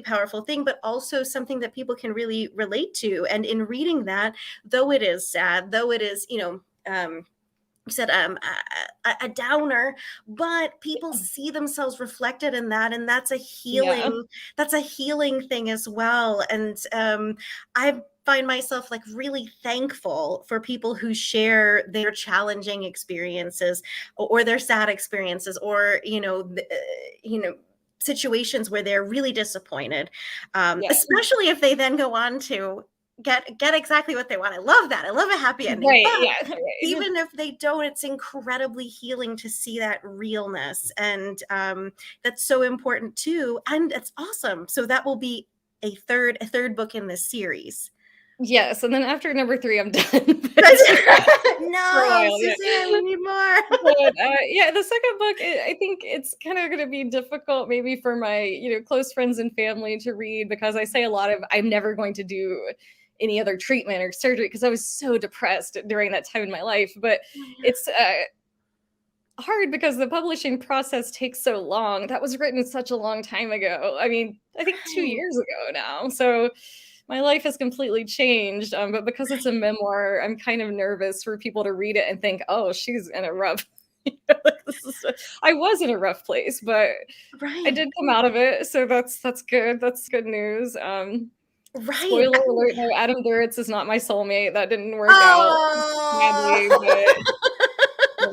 powerful thing, but also something that people can really relate to. And in reading that, though it is sad, though it is, you said a downer, but people see themselves reflected in that, and that's a Yeah. healing thing as well. And I find myself like really thankful for people who share their challenging experiences or their sad experiences, or situations where they're really disappointed, Yeah. especially if they then go on to get exactly what they want. I love that. I love a happy ending. Right. But Yeah. Right. even if they don't, it's incredibly healing to see that realness. And that's so important too. And it's awesome. So that will be a third book in this series. Yes. And then after number 3, I'm done. For a No, while. Yeah. Suzanne, we need more. But yeah, the second book, I think it's kind of going to be difficult maybe for my, close friends and family to read, because I say a lot of, I'm never going to do any other treatment or surgery, because I was so depressed during that time in my life. But it's hard because the publishing process takes so long. That was written such a long time ago. I mean, I think 2 Right. years ago now. So my life has completely changed. But because it's a memoir, I'm kind of nervous for people to read it and think, oh, she's in a rough. I was in a rough place, but I Right. did come out of it. So that's good. That's good news. Right. Spoiler alert, no, Adam Duritz is not my soulmate. That didn't work out Oh. badly,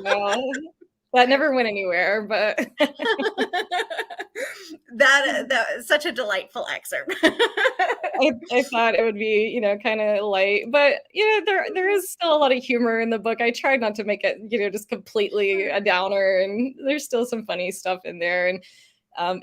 but that never went anywhere. But that is such a delightful excerpt. I thought it would be, kind of light, but there is still a lot of humor in the book. I tried not to make it, just completely a downer, and there's still some funny stuff in there. And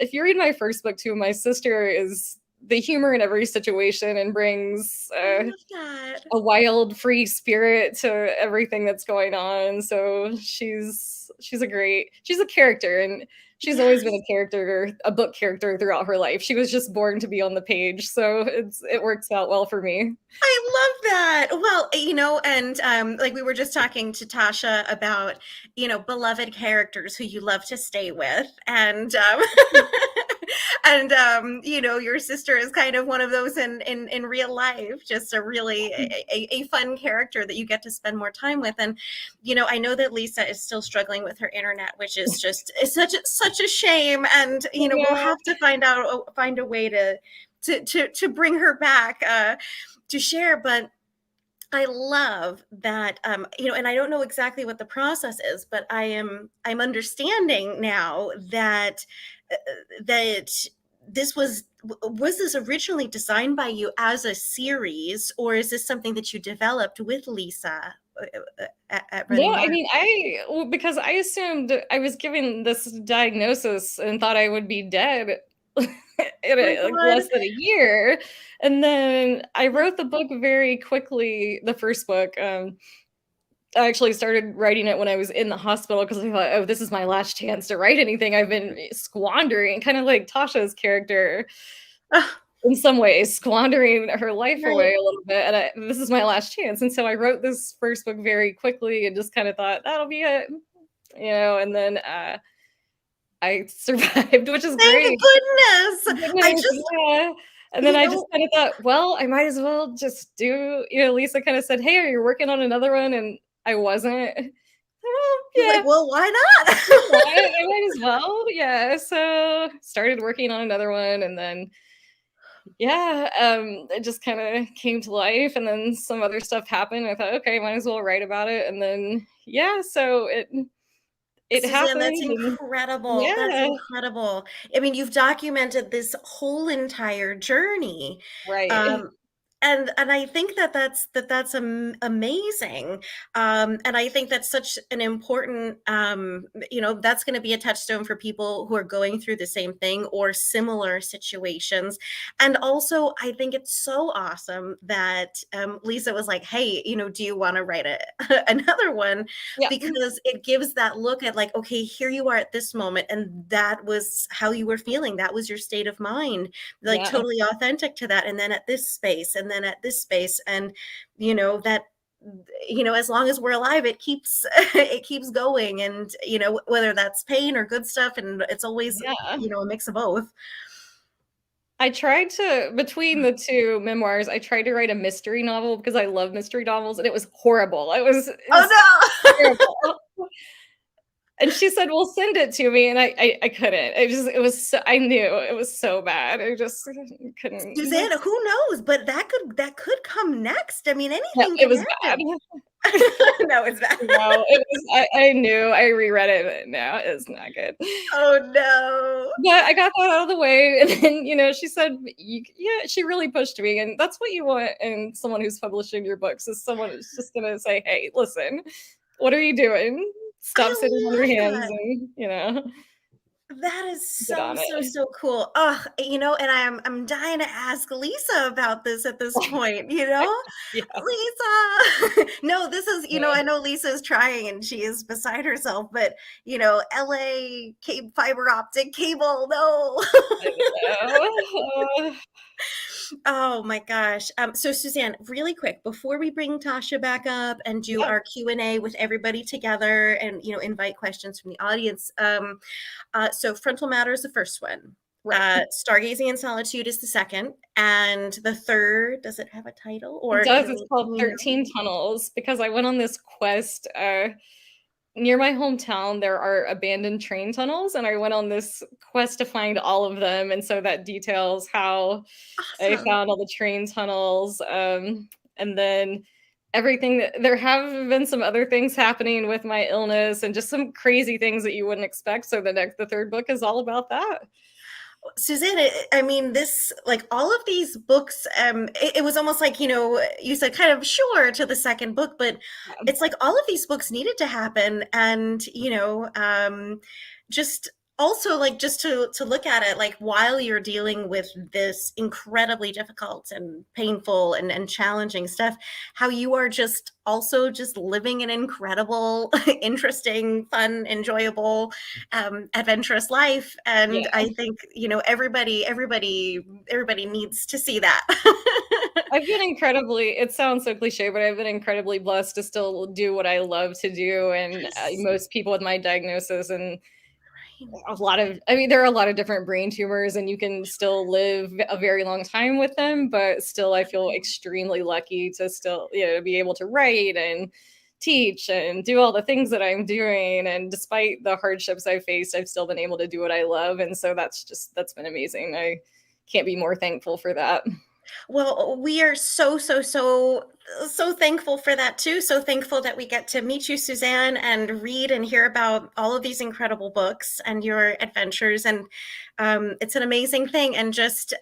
if you read my first book too, my sister is the humor in every situation and brings I love that. a wild, free spirit to everything that's going on. So she's a character, and she's always been a book character throughout her life. She was just born to be on the page, so it works out well for me. I love that. Well, and like we were just talking to Tasha about, beloved characters who you love to stay with. And and your sister is kind of one of those in real life, just a really a fun character that you get to spend more time with. And I know that Lisa is still struggling with her internet, which is just it's such a shame. And we'll have to find a way to bring her back to share. But I love that, and I don't know exactly what the process is, but I'm understanding now that that this was this originally designed by you as a series, or is this something that you developed with Lisa at No, Running I Water? mean, because I assumed I was given this diagnosis and thought I would be dead in My like God. less than a year. And then I wrote the book very quickly, the first book. I actually started writing it when I was in the hospital, because I thought, oh, this is my last chance to write anything. I've been squandering, kind of like Tasha's character in some ways, squandering her life Right. away a little bit. And this is my last chance. And so I wrote this first book very quickly and just kind of thought, that'll be it, and then I survived, which is Thank great. goodness. I Goodness, just, yeah. And then I just kind of thought, well, I might as well just do, Lisa kind of said, hey, are you working on another one? And I wasn't. Well, you're yeah, like, well, why not? I might as well. Yeah. So started working on another one, and then it just kind of came to life, and then some other stuff happened. I thought, okay, might as well write about it. And then so it Suzanne, that's happened. And incredible. That's yeah, incredible. I mean, you've documented this whole entire journey. right. Um, and I think that's amazing. And I think that's such an important, that's going to be a touchstone for people who are going through the same thing or similar situations. And also, I think it's so awesome that Lisa was like, hey, do you want to write another one? Yeah. Because it gives that look at like, okay, here you are at this moment, and that was how you were feeling. That was your state of mind, like Yeah. totally authentic to that. And then at this space, and then at this space, and that as long as we're alive, it keeps it keeps going. And whether that's pain or good stuff, and it's always Yeah. a mix of both. I tried to, between the two memoirs, I tried to write a mystery novel because I love mystery novels, and it was horrible. It was Oh no. terrible. And she said, "Well, send it to me," and I couldn't. It was so, I knew it was so bad. I just couldn't. Suzanne, who knows? But that could come next. I mean, No, anything it can was bad. happen. No, it's bad. No, it was. I knew. I reread it, but no, it's not good. Oh no. But I got that out of the way, and then she said, "Yeah," she really pushed me, and that's what you want in someone who's publishing your books is someone who's just gonna say, "Hey, listen, what are you doing? Stop sitting on your hands," and That is get on it. so cool. Oh, and I'm dying to ask Lisa about this at this point, Yeah. Lisa. No, this is, Yeah. I know Lisa is trying and she is beside herself, but LA fiber optic cable, no. I know. Oh my gosh. So Suzanne, really quick, before we bring Tasha back up and do Yeah. our Q&A with everybody together and, invite questions from the audience. So Frontal Matter is the first one. Right. Stargazing and Solitude is the second. And the third, does it have a title? Or It does. It's called 13 Tunnels because I went on this quest. Near my hometown, there are abandoned train tunnels, and I went on this quest to find all of them. And so that details how I Awesome. found all the train tunnels. And then everything there have been some other things happening with my illness and just some crazy things that you wouldn't expect. So the third book is all about that. Suzanne, I mean, this, like all of these books, it was almost like, you said kind of sure to the second book, but it's like all of these books needed to happen. And, just also like just to look at it, like while you're dealing with this incredibly difficult and painful and challenging stuff, how you are just also just living an incredible, interesting, fun, enjoyable, adventurous life. And I think, everybody needs to see that. I've been it sounds so cliche, but I've been incredibly blessed to still do what I love to do. And most people with my diagnosis and there are a lot of different brain tumors and you can still live a very long time with them, but still I feel extremely lucky to still, be able to write and teach and do all the things that I'm doing. And despite the hardships I've faced, I've still been able to do what I love. And so that's been amazing. I can't be more thankful for that. Well, we are so thankful for that too. So thankful that we get to meet you, Suzanne, and read and hear about all of these incredible books and your adventures. And it's an amazing thing. And just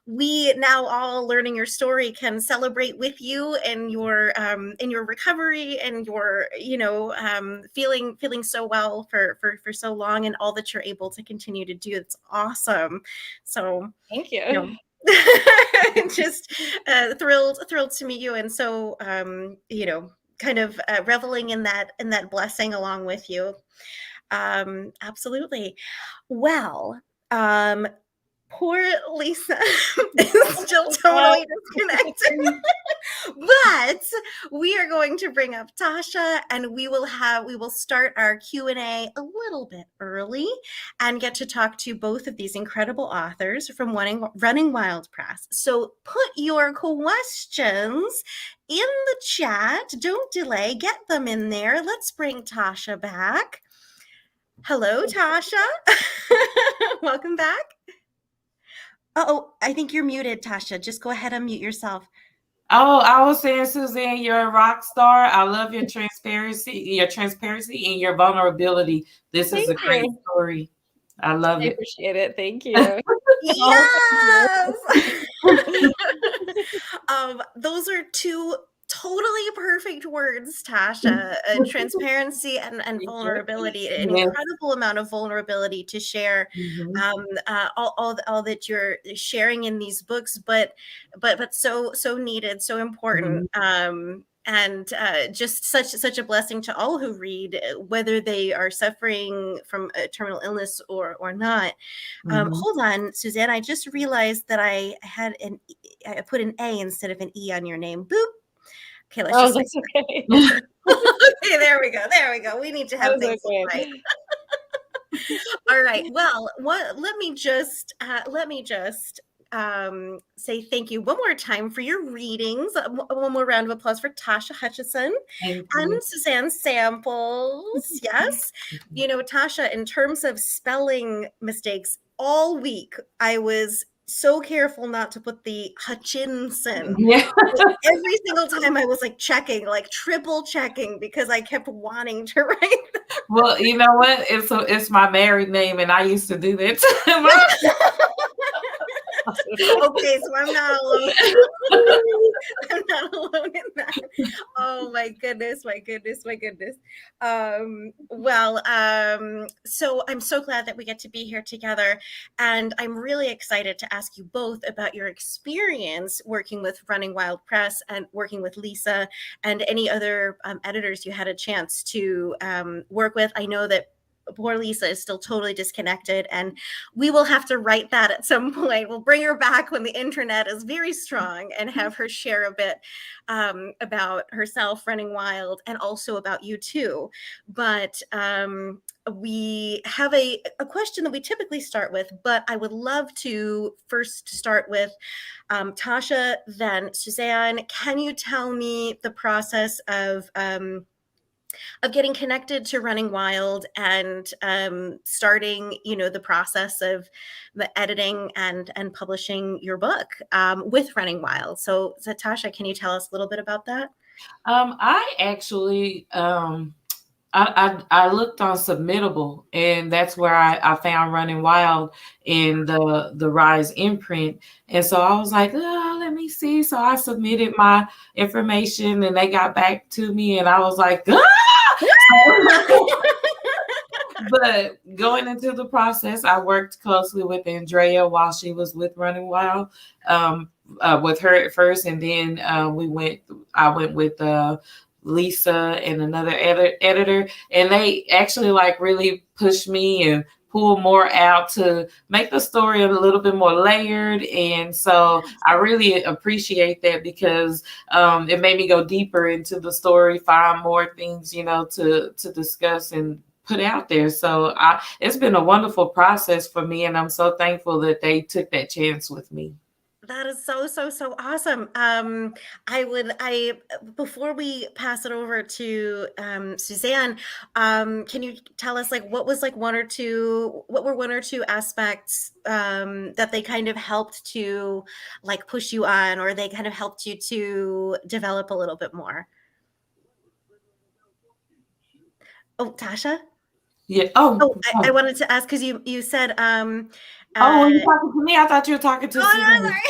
we now all learning your story can celebrate with you in your recovery and your feeling so well for so long and all that you're able to continue to do. It's awesome. So thank you. Just thrilled to meet you, and so kind of reveling in that blessing along with you. Absolutely. Well, poor Lisa is still totally disconnected. But we are going to bring up Tasha, and we will start our Q&A a little bit early and get to talk to both of these incredible authors from Running Wild Press. So put your questions in the chat. Don't delay. Get them in there. Let's bring Tasha back. Hello, Tasha. Welcome back. Oh, I think you're muted, Tasha. Just go ahead and mute yourself. Oh, I was saying, Suzanne, you're a rock star. I love your transparency and your vulnerability. This is a great story. I love it. I appreciate it. Thank you. Yes. Those are two totally perfect words, Tasha. Transparency and vulnerability, an incredible amount of vulnerability to share all that you're sharing in these books, but so needed, so important. And just such a blessing to all who read, whether they are suffering from a terminal illness or not. Hold on, Suzanne, I just realized that I put an A instead of an E on your name. Boop. Okay, let's that's okay. Okay, there we go. We need to have things right. All right. Well, let me just say thank you one more time for your readings. One more round of applause for Tasha Hutchison and Suzanne Samples. Yes. You know, Tasha, in terms of spelling mistakes, all week I was so careful not to put the Hutchinson. Yeah. Every single time I was like checking, like triple checking, because I kept wanting to write. Well, you know what? It's my married name, and I used to do that too. Okay, so I'm not alone. I'm not alone in that. Oh my goodness, my goodness, my goodness. So I'm so glad that we get to be here together, and I'm really excited to ask you both about your experience working with Running Wild Press and working with Lisa and any other editors you had a chance to work with. I know that poor Lisa is still totally disconnected, and we will have to write that at some point. We'll bring her back when the internet is very strong and have her share a bit about herself running wild, and also about you too. But we have a question that we typically start with, but I would love to first start with Tasha, then Suzanne. Can you tell me the process of getting connected to Running Wild and starting, you know, the process of the editing and publishing your book with Running Wild? So Tasha, can you tell us a little bit about that? I actually I looked on Submittable, and that's where I found Running Wild in the Rise imprint. And so I was like, oh, let me see. So I submitted my information, and they got back to me, and I was like, ah! But going into the process, I worked closely with Andrea while she was with Running Wild, with her at first, and then I went with Lisa and another editor, and they actually like really pushed me and pull more out to make the story a little bit more layered. And so I really appreciate that, because it made me go deeper into the story, find more things, you know, to discuss and put out there. So it's been a wonderful process for me, and I'm so thankful that they took that chance with me. That is so awesome. Before we pass it over to Suzanne, can you tell us like what were one or two aspects that they kind of helped to like push you on, or they kind of helped you to develop a little bit more? Oh, Tasha? Yeah. I wanted to ask, because you said were you talking to me? I thought you were talking to Suzanne. No, sorry.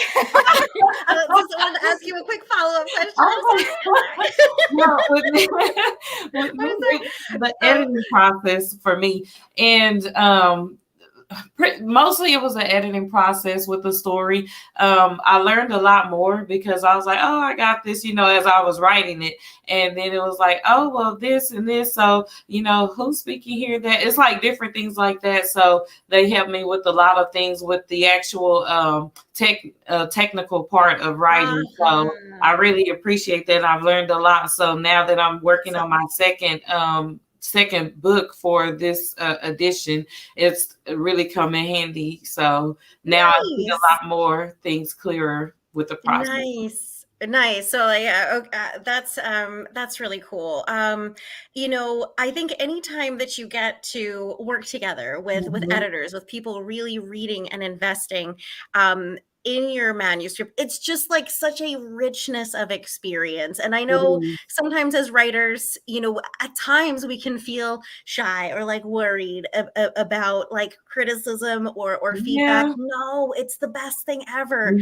I just wanted to ask you a quick follow-up question. The editing process for me, and mostly it was an editing process with the story. I learned a lot more, because I was like, oh, I got this, you know, as I was writing it. And then it was like, oh, well, this and this. So, you know, who's speaking here? That it's like different things like that. So they helped me with a lot of things with the actual technical part of writing. So I really appreciate that. I've learned a lot. So now that I'm working on my second book for this edition, it's really come in handy. So now I see a lot more things clearer with the process. Nice. So that's really cool. You know, I think anytime that you get to work together with editors, with people really reading and investing in your manuscript, it's just like such a richness of experience. And I know sometimes as writers, you know, at times we can feel shy or like worried about like criticism or feedback. No, it's the best thing ever.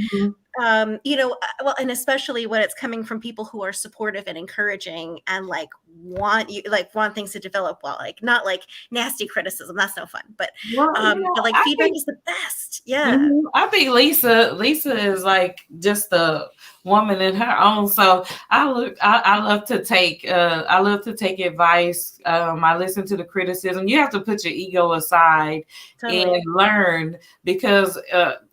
You know, well, and especially when it's coming from people who are supportive and encouraging and like want things to develop well, like not like nasty criticism. That's no fun, but like feedback is the best. Yeah. I think Lisa is like just a woman in her own. So I love to take advice. I listen to the criticism. You have to put your ego aside and learn, because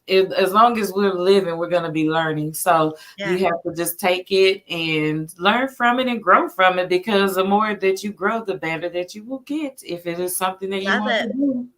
as long as we're living, we're going to be learning. So you have to just take it and learn from it and grow from it, because the more that you grow, the better that you will get, if it is something that you want to do.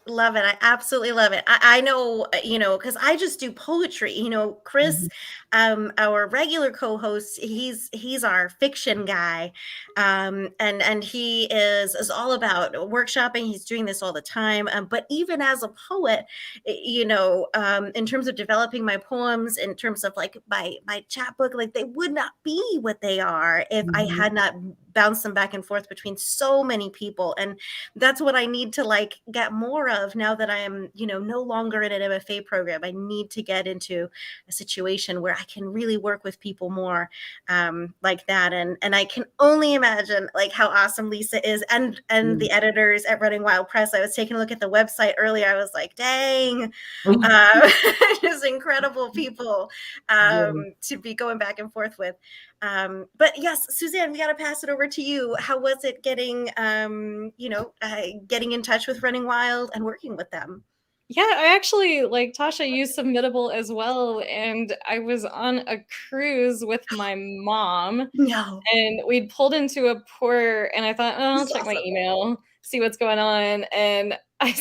Love it. I absolutely love it. I know, because I just do poetry. Chris, our regular co-host, he's our fiction guy, and he is all about workshopping. He's doing this all the time. But even as a poet, in terms of developing my poems, in terms of like my chapbook, like they would not be what they are if I had not bounced them back and forth between so many people. And that's what I need to like get more of now that I am, no longer in an MFA program. I need to get into a situation where I can really work with people more like that. And I can only imagine like how awesome Lisa is and the editors at Running Wild Press. I was taking a look at the website earlier. I was like, dang, just incredible people to be going back and forth with. But yes, Suzanne, we got to pass it over to you. How was it getting, getting in touch with Running Wild and working with them? Yeah, I actually, like Tasha, used Submittable as well. And I was on a cruise with my mom. No. And we'd pulled into a port, and I thought, oh, I'll check my email, see what's going on. And I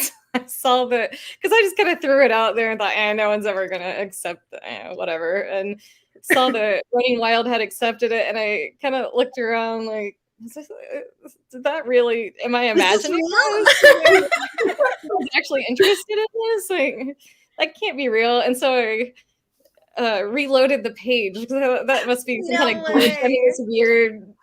saw the, because I just kind of threw it out there and thought, no one's ever going to accept whatever. And saw that Running Wild had accepted it. And I kind of looked around like, did that really, am I imagining this? Was actually interested in this? Like, that can't be real. And so I reloaded the page because that must be some kind of glitch. I mean, this weird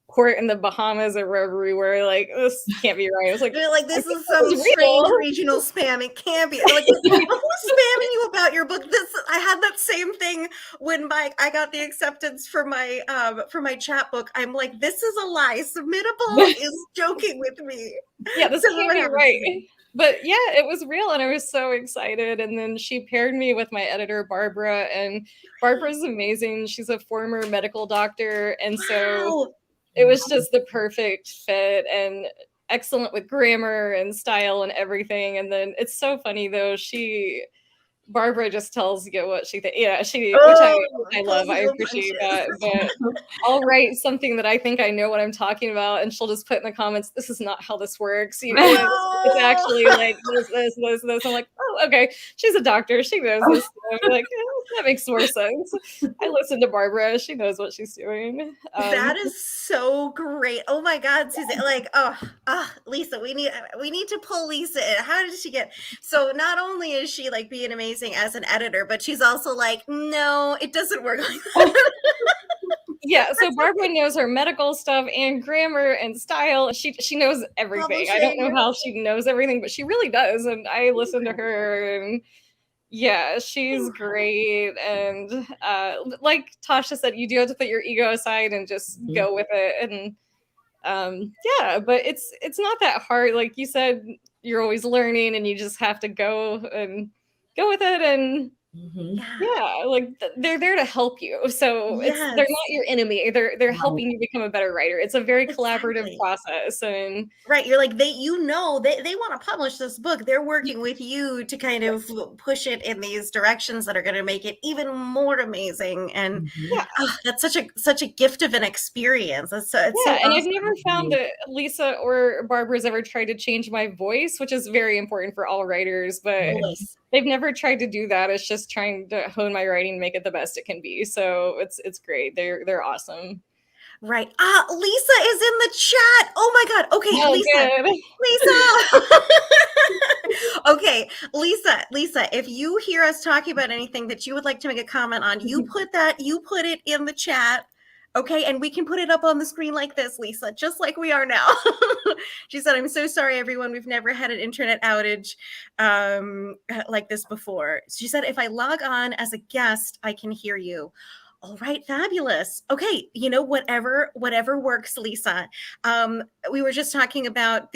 port in the Bahamas or wherever we were. Like, this can't be right. I was like, this is some strange regional spam. It can't be. Like, who's spamming you about your book? I had that same thing when I got the acceptance for my chapbook. I'm like, this is a lie. Submittable is joking with me. Yeah, this can't be right. But yeah, it was real, and I was so excited. And then she paired me with my editor, Barbara, and Barbara's amazing. She's a former medical doctor, and so it was just the perfect fit and excellent with grammar and style and everything. And then it's so funny though, Barbara just tells you what she thinks. Yeah, which I love. I appreciate that. But I'll write something that I think I know what I'm talking about, and she'll just put in the comments, "This is not how this works." It's actually like this. I'm like, oh, okay. She's a doctor. She knows this stuff. Like, that makes more sense. I listen to Barbara. She knows what she's doing. That is so great. Oh my God, Suzanne! Like, Lisa, we need to pull Lisa in. How did she get? So not only is she like being amazing as an editor, but she's also like, no, it doesn't work like that. Yeah, so Barbara knows her medical stuff and grammar and style. She knows everything. I don't know how she knows everything, but she really does. And I listen to her, and yeah, she's great. And like Tasha said, you do have to put your ego aside and just go with it. And yeah, but it's not that hard. Like you said, you're always learning, and you just have to go with it. And yeah, like they're there to help you. So they're not your enemy. They're helping you become a better writer. It's a very collaborative process. And right, you're like, they want to publish this book. They're working with you to kind of push it in these directions that are going to make it even more amazing. And that's such a gift of an experience. It's so and awesome. I've never found that Lisa or Barbara's ever tried to change my voice, which is very important for all writers, but they've never tried to do that. It's just trying to hone my writing, make it the best it can be. So it's great. They're awesome. Right. Lisa is in the chat. Oh my God. Okay, Lisa. Okay, Lisa, if you hear us talking about anything that you would like to make a comment on, you put it in the chat. Okay, and we can put it up on the screen like this, Lisa, just like we are now. She said, "I'm so sorry, everyone. We've never had an internet outage like this before." She said, "If I log on as a guest, I can hear you." All right, fabulous. Okay, whatever works, Lisa. We were just talking about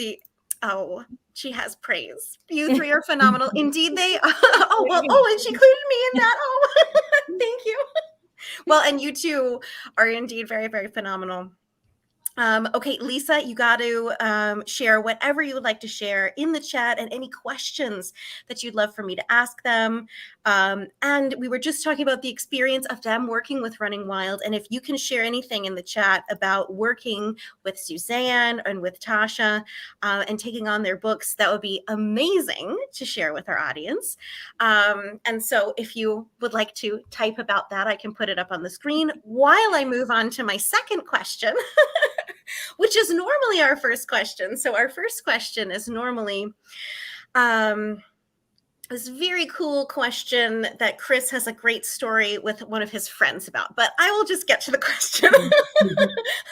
she has praise. You three are phenomenal. Indeed, they. And she included me in that. Oh, thank you. Well, and you two are indeed very, very phenomenal. Okay, Lisa, you got to share whatever you would like to share in the chat and any questions that you'd love for me to ask them. And we were just talking about the experience of them working with Running Wild. And if you can share anything in the chat about working with Suzanne and with Tasha and taking on their books, that would be amazing to share with our audience. And so if you would like to type about that, I can put it up on the screen while I move on to my second question. Which is normally our first question. So our first question is normally this very cool question that Chris has a great story with one of his friends about. But I will just get to the question.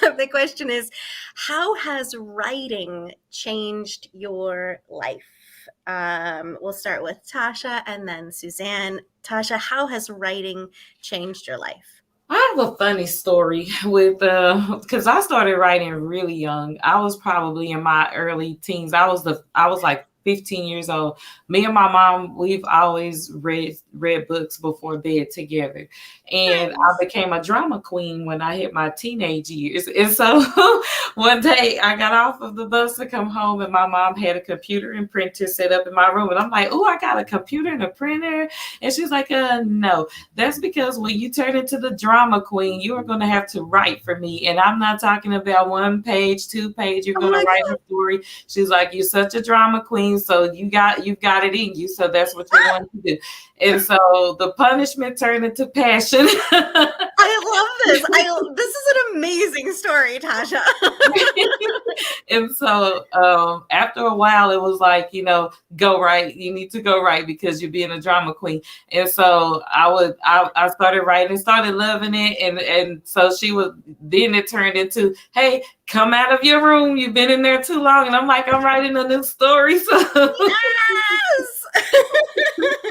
The question is, how has writing changed your life? We'll start with Tasha and then Suzanne. Tasha, how has writing changed your life? I have a funny story with because I started writing really young. I was probably in my early teens. I was like 15 years old. Me and my mom, we've always read books before bed together. And Nice. I became a drama queen when I hit my teenage years. And so one day I got off of the bus to come home, and my mom had a computer and printer set up in my room. And I'm like, oh, I got a computer and a printer. And she's like, no, that's because when you turn into the drama queen, you are going to have to write for me. And I'm not talking about 1 page, 2 page. You're going to write a story. She's like, you're such a drama queen. So you've got it in you. So that's what you're going to do. And so the punishment turned into passion. I love this. This is an amazing story, Tasha. And so after a while, it was like, go write. You need to go write because you're being a drama queen. And so I started writing, started loving it. And so then it turned into, hey, come out of your room. You've been in there too long. And I'm like, I'm writing a new story. So Yes.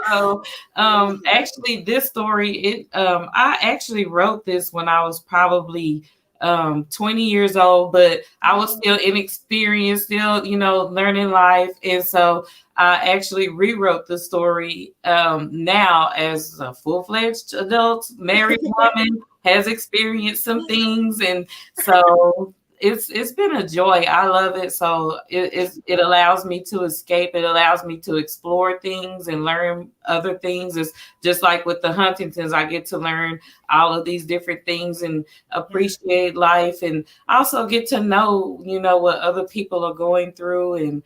So actually this story, I actually wrote this when I was probably 20 years old, but I was still inexperienced, still, learning life. And so I actually rewrote the story now as a full-fledged adult, married woman, has experienced some things. And so it's been a joy. I love it. So it allows me to escape. It allows me to explore things and learn other things. It's just like with the Huntingtons, I get to learn all of these different things and appreciate life, and also get to know, what other people are going through, and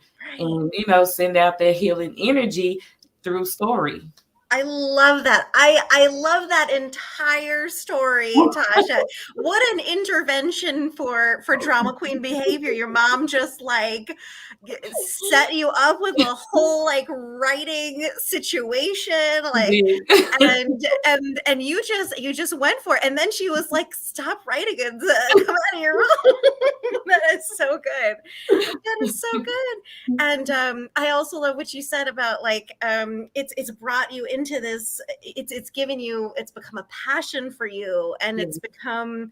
send out their healing energy through story. I love that. I love that entire story, Tasha. What an intervention for drama queen behavior. Your mom just set you up with a whole writing situation, and you just went for it. And then she was like, stop writing and come out of your room. That is so good. That is so good. And I also love what you said about it's brought you into this, it's become a passion for you, and it's become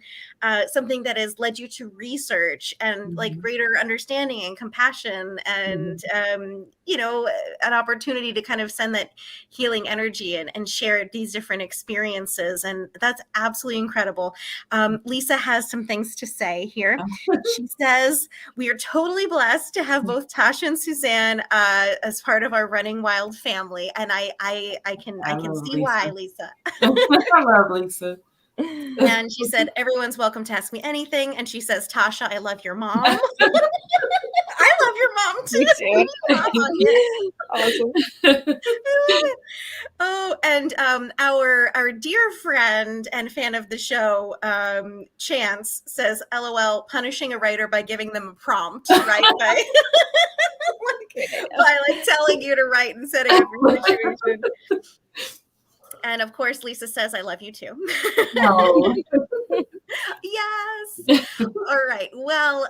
something that has led you to research and greater understanding and compassion, and an opportunity to kind of send that healing energy and share these different experiences. And that's absolutely incredible. Lisa has some things to say here. She says, we are totally blessed to have both Tasha and Suzanne as part of our Running Wild family. And I can see why, Lisa. I love Lisa. And she said, everyone's welcome to ask me anything. And she says, Tasha, I love your mom. I love your mom too. Awesome. Oh, and our dear friend and fan of the show, Chance, says, LOL, punishing a writer by giving them a prompt, right? by telling you to write and setting up your situation. And of course, Lisa says, I love you too. No. Yes. All right. Well,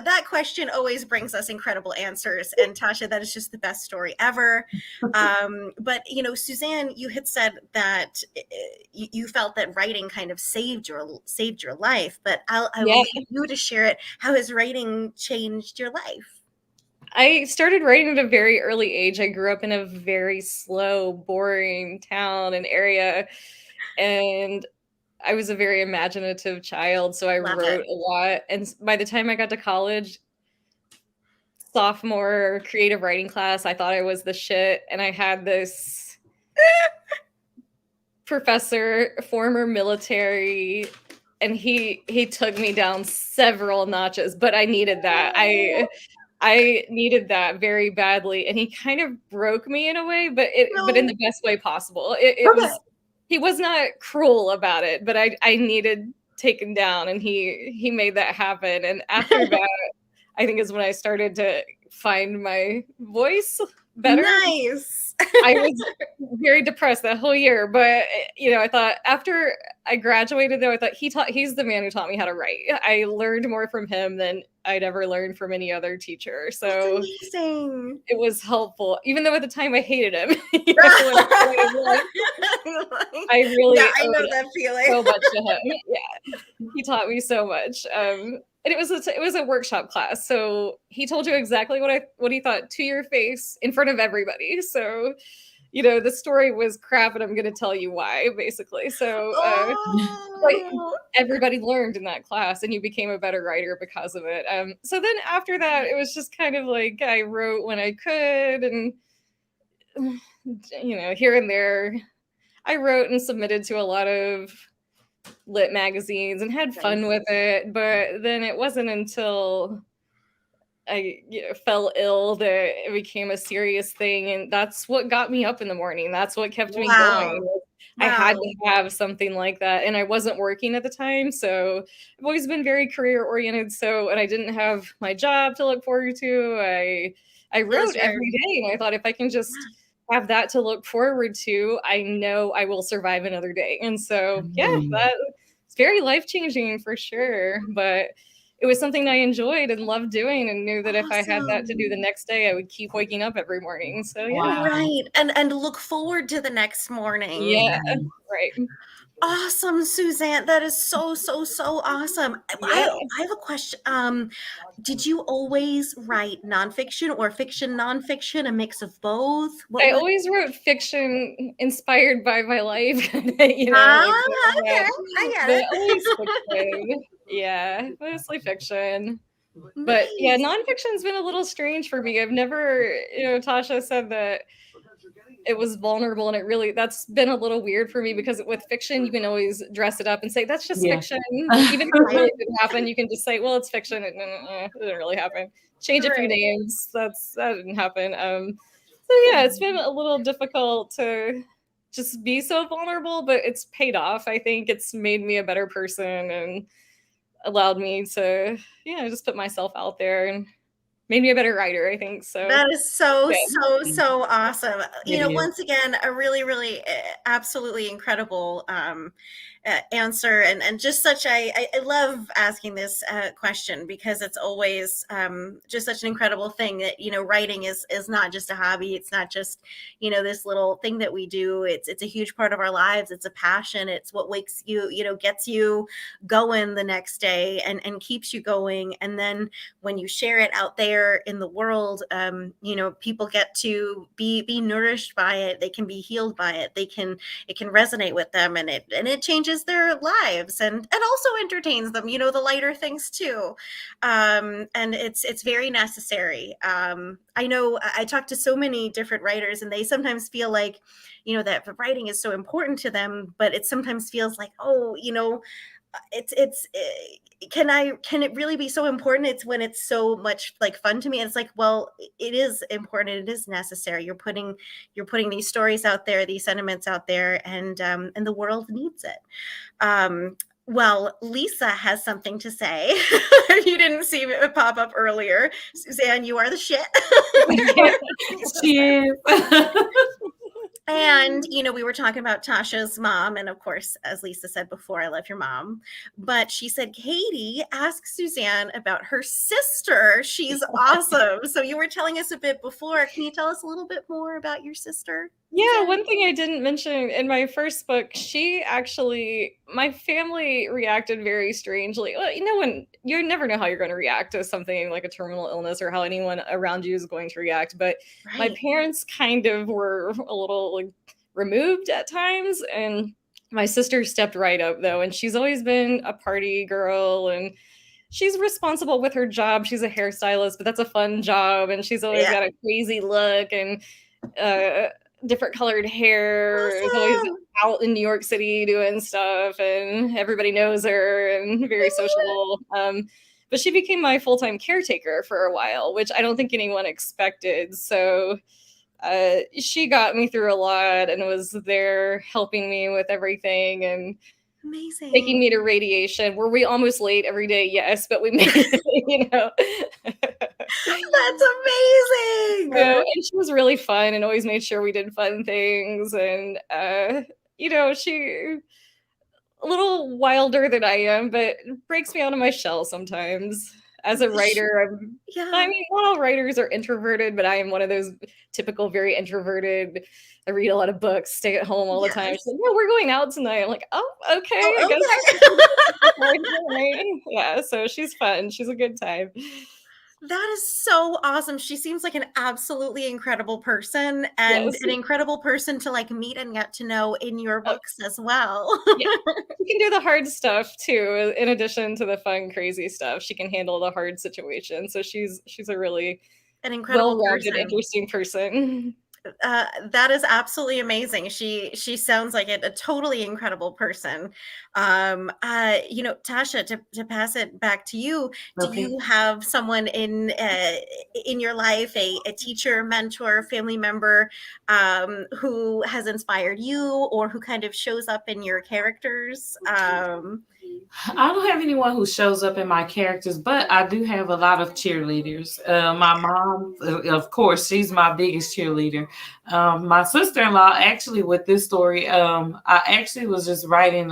that question always brings us incredible answers. And Tasha, that is just the best story ever. But, Suzanne, you had said that you felt that writing kind of saved your life. But I will leave you to share it. How has writing changed your life? I started writing at a very early age. I grew up in a very slow, boring town and area. And I was a very imaginative child, so I wrote a lot. And by the time I got to college, sophomore creative writing class, I thought I was the shit. And I had this professor, former military, and he took me down several notches, but I needed that. I needed that very badly, and he kind of broke me in a way, but in the best way possible. It was, he was not cruel about it, but I needed taken down, and he made that happen. And after that, I think is when I started to find my voice better. Nice. I was very depressed that whole year, but I thought after I graduated, though, I thought he's the man who taught me how to write. I learned more from him than I'd ever learned from any other teacher. So that's amazing. It was helpful, even though at the time I hated him. I really I know that feeling so much to him. Yeah, he taught me so much. And it was a workshop class, so he told you exactly what he thought to your face in front of everybody. So, the story was crap, and I'm going to tell you why, basically. So, everybody learned in that class, and you became a better writer because of it. So then after that, it was just kind of like I wrote when I could, and here and there, I wrote and submitted to a lot of lit magazines and had fun with it, but then it wasn't until I fell ill that it became a serious thing, and that's what got me up in the morning. That's what kept me going. I had to have something like that, and I wasn't working at the time, so I've always been very career oriented. And I didn't have my job to look forward to. I wrote every day, and I thought if I can just have that to look forward to, I know I will survive another day. And so, that's very life-changing for sure. But it was something I enjoyed and loved doing, and knew that if I had that to do the next day, I would keep waking up every morning. So right. And look forward to the next morning. Yeah, right. Awesome, Suzanne. That is so awesome. I have a question. Did you always write nonfiction or fiction, nonfiction, a mix of both? I always wrote fiction inspired by my life. Okay, I get it. Always fiction. Yeah, mostly fiction. But yeah, nonfiction's been a little strange for me. I've never, Tasha said that it was vulnerable, and that's been a little weird for me, because with fiction you can always dress it up and say that's just fiction. Even if it really didn't happen, you can just say, well, it's fiction. It didn't really happen. Change a few names. That didn't happen. So yeah, it's been a little difficult to just be so vulnerable, but it's paid off. I think it's made me a better person and allowed me to just put myself out there, and made me a better writer, I think. So that is so awesome. Once again, a really absolutely incredible answer, and just such I love asking this question, because it's always just such an incredible thing that writing is not just a hobby. It's not just this little thing that we do. It's a huge part of our lives. It's a passion. It's what wakes you gets you going the next day, and keeps you going. And then when you share it out there in the world, people get to be nourished by it. They can be healed by it. It can resonate with them, and it changes their lives, and also entertains them, the lighter things too. And it's very necessary. I know I talk to so many different writers, and they sometimes feel like, that writing is so important to them, but it sometimes feels like, can it really be so important? It's when it's so much like fun to me. And it's like, well, it is important. It is necessary. You're putting these stories out there, these sentiments out there, and the world needs it. Well, Lisa has something to say. You didn't see it pop up earlier. Suzanne, you are the shit. She is. And, we were talking about Tasha's mom. And of course, as Lisa said before, I love your mom. But she said, Katie, ask Suzanne about her sister. She's awesome. So you were telling us a bit before. Can you tell us a little bit more about your sister? Yeah, one thing I didn't mention in my first book, my family reacted very strangely. Well, you never know how you're going to react to something like a terminal illness, or how anyone around you is going to react. But my parents kind of were a little removed at times, and My sister stepped right up though, and she's always been a party girl, and she's responsible with her job. She's a hairstylist, but that's a fun job, and she's always got a crazy look and different colored hair. Is always Awesome. out in New York City doing stuff, and everybody knows her and very sociable. But she became my full-time caretaker for a while, which I don't think anyone expected. So she got me through a lot and was there helping me with everything and Amazing. taking me to radiation. Were we almost late every day? Yes, but we made it, That's amazing. And she was really fun and always made sure we did fun things. And, she a little wilder than I am, but breaks me out of my shell sometimes. As a writer, I mean, not all writers are introverted, but I am one of those typical, very introverted. I read a lot of books, stay at home all the time. She's like, yeah, we're going out tonight. I'm like, oh, okay. I guess. Yeah, so she's fun. She's a good time. That is so awesome. She seems like an absolutely incredible person and an incredible person to like meet and get to know in your books as well. Yeah. She can do the hard stuff too, in addition to the fun, crazy stuff. She can handle the hard situations. So she's a really an incredible well-rounded, interesting person. That is absolutely amazing. She sounds like a totally incredible person. Tasha, to pass it back to you, do you have someone in your life, a teacher, mentor, family member, who has inspired you or who kind of shows up in your characters? I don't have anyone who shows up in my characters, but I do have a lot of cheerleaders. My mom, of course, she's my biggest cheerleader. My sister-in-law, actually, with this story, I actually was just writing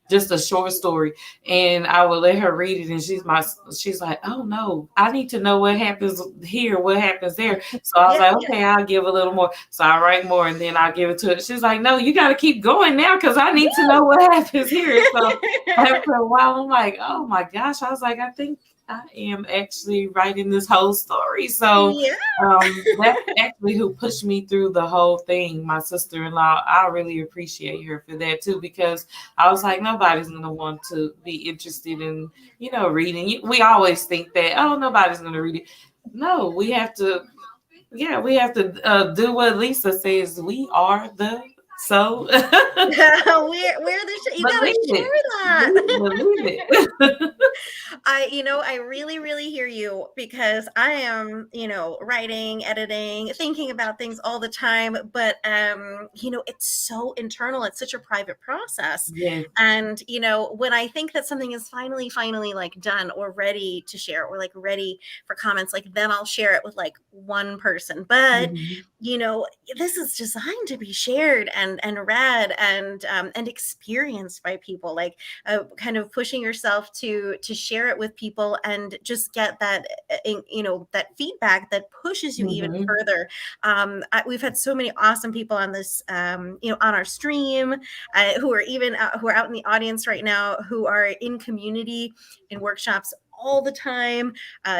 just a short story, and I would let her read it, and she's like, oh no, I need to know what happens here, what happens there. So I was like, okay, I'll give a little more. So I write more, and then I give it to her. She's like, no, you got to keep going now because I need to know what happens here. So after a while, I'm like, oh my gosh, I was like, I think I am actually writing this whole story. So that's actually who pushed me through the whole thing. My sister-in-law, I really appreciate her for that too, because I was like, nobody's going to want to be interested in, reading. We always think that, oh, nobody's going to read it. No, we have to do what Lisa says. We are the so we're the you gotta share that. I really, really hear you because I am, writing, editing, thinking about things all the time, but it's so internal. It's such a private process. Yes. And when I think that something is finally like done or ready to share or like ready for comments, like then I'll share it with like one person. But this is designed to be shared and read and experienced by people, like kind of pushing yourself to share it with people and just get that that feedback that pushes you even further. We've had so many awesome people on this on our stream who are out in the audience right now, who are in community in workshops all the time,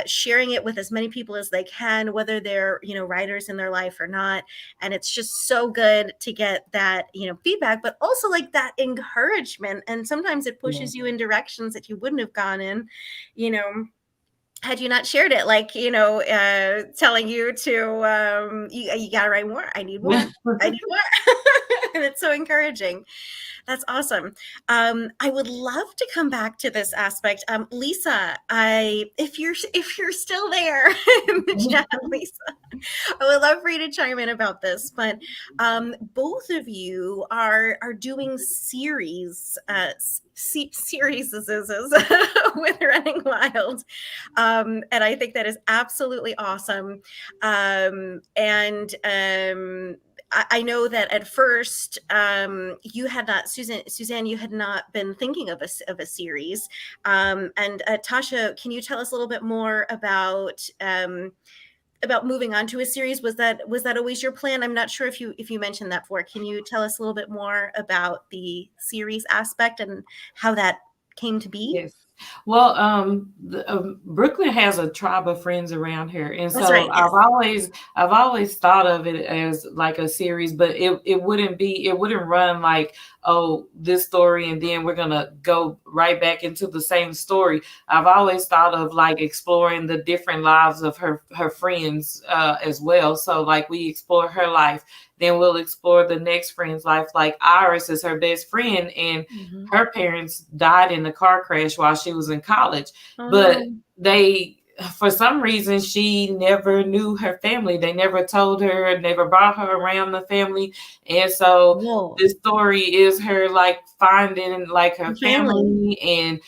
sharing it with as many people as they can, whether they're, writers in their life or not. And it's just so good to get that, feedback, but also like that encouragement. And sometimes it pushes you in directions that you wouldn't have gone in, had you not shared it, like, telling you to, you got to write more. I need more. I need more. And it's so encouraging. That's awesome. I would love to come back to this aspect. Lisa, if you're still there in the chat, Lisa, I would love for you to chime in about this. But both of you are doing series with Running Wild, and I think that is absolutely awesome. I know that at first you had not, Suzanne, you had not been thinking of a series. And Tasha, can you tell us a little bit more about moving on to a series? Was that always your plan? I'm not sure if you mentioned that before. Can you tell us a little bit more about the series aspect and how that came to be? Yes. Well, Brooklyn has a tribe of friends around here, and That's so right. Yes. I've always thought of it as like a series, but it wouldn't run like, oh, this story and then we're gonna go right back into the same story. I've always thought of like exploring the different lives of her friends as well. So like we explore her life, then we'll explore the next friend's life. Like Iris is her best friend, and her parents died in a car crash while she was in college. But for some reason, she never knew her family. They never told her, never brought her around the family. And so this story is her like finding like her family and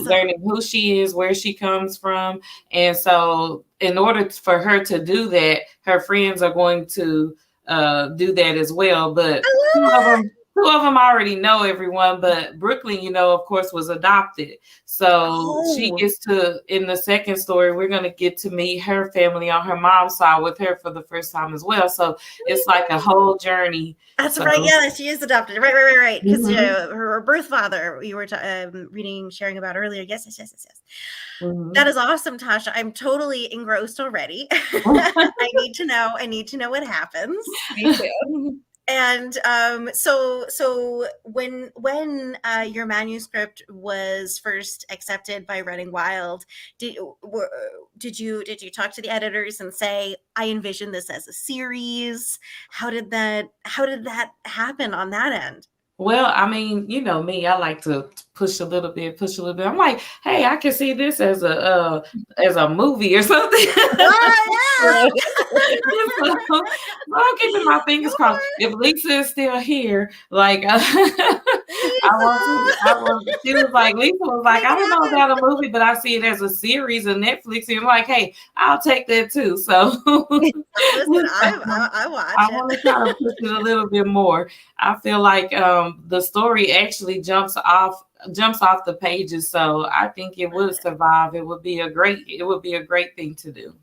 learning who she is, where she comes from. And so in order for her to do that, her friends are going to do that as well. But two of them already know everyone, but Brooklyn, of course, was adopted. So she gets to, in the second story, we're going to get to meet her family on her mom's side with her for the first time as well. So it's like a whole journey. That's right. Yeah, she is adopted. Right. Because her birth father, you were sharing about earlier. Yes. That is awesome, Tasha. I'm totally engrossed already. I need to know what happens. Me too. And so when your manuscript was first accepted by Running Wild, did you talk to the editors and say, I envision this as a series? How did that happen on that end? Well, I mean, you know me, I like to push a little bit. I'm like, hey, I can see this as a movie or something. I'm keeping my fingers crossed. If Lisa is still here, like she was like, Lisa was like, I don't know about a movie, but I see it as a series on Netflix. And I'm like, hey, I'll take that too. So listen, I watch I want to try to push it a little bit more. I feel like the story actually jumps off the pages, so I think it would survive. It would be a great thing to do.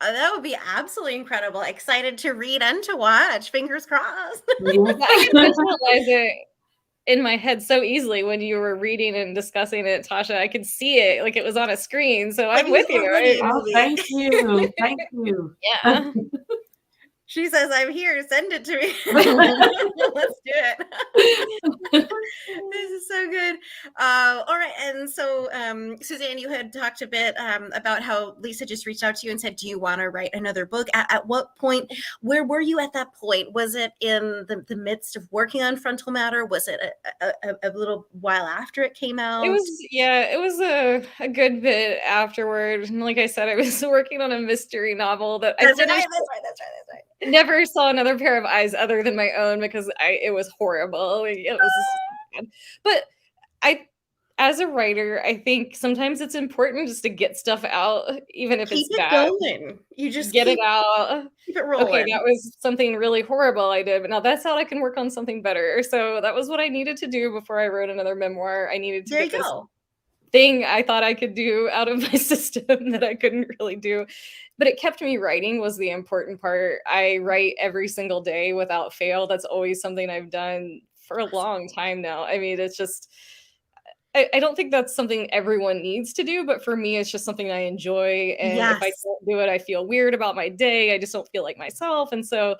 That would be absolutely incredible. Excited to read and to watch. Fingers crossed. I can visualize it in my head so easily when you were reading and discussing it, Tasha. I could see it like it was on a screen. So I'm with you. Right? Oh, thank you. Thank you. Yeah. She says, I'm here. Send it to me. Let's do it. This is so good. All right. And so, Suzanne, you had talked a bit about how Lisa just reached out to you and said, do you want to write another book? At what point, where were you at that point? Was it in the midst of working on Frontal Matter? Was it a little while after it came out? It was a good bit afterward. And like I said, I was working on a mystery novel that That's right. Never saw another pair of eyes other than my own because it was horrible. It was bad. But as a writer, I think sometimes it's important just to get stuff out, even if it's bad. Going. You just get it out. Keep it rolling. Okay, that was something really horrible I did, but now that's how I can work on something better. So that was what I needed to do before I wrote another memoir. I needed to get this thing I thought I could do out of my system that I couldn't really do. But it kept me writing was the important part. I write every single day without fail. That's always something I've done for a long time now. I mean, it's just, I don't think that's something everyone needs to do, but for me, it's just something I enjoy. And if I don't do it, I feel weird about my day. I just don't feel like myself. And so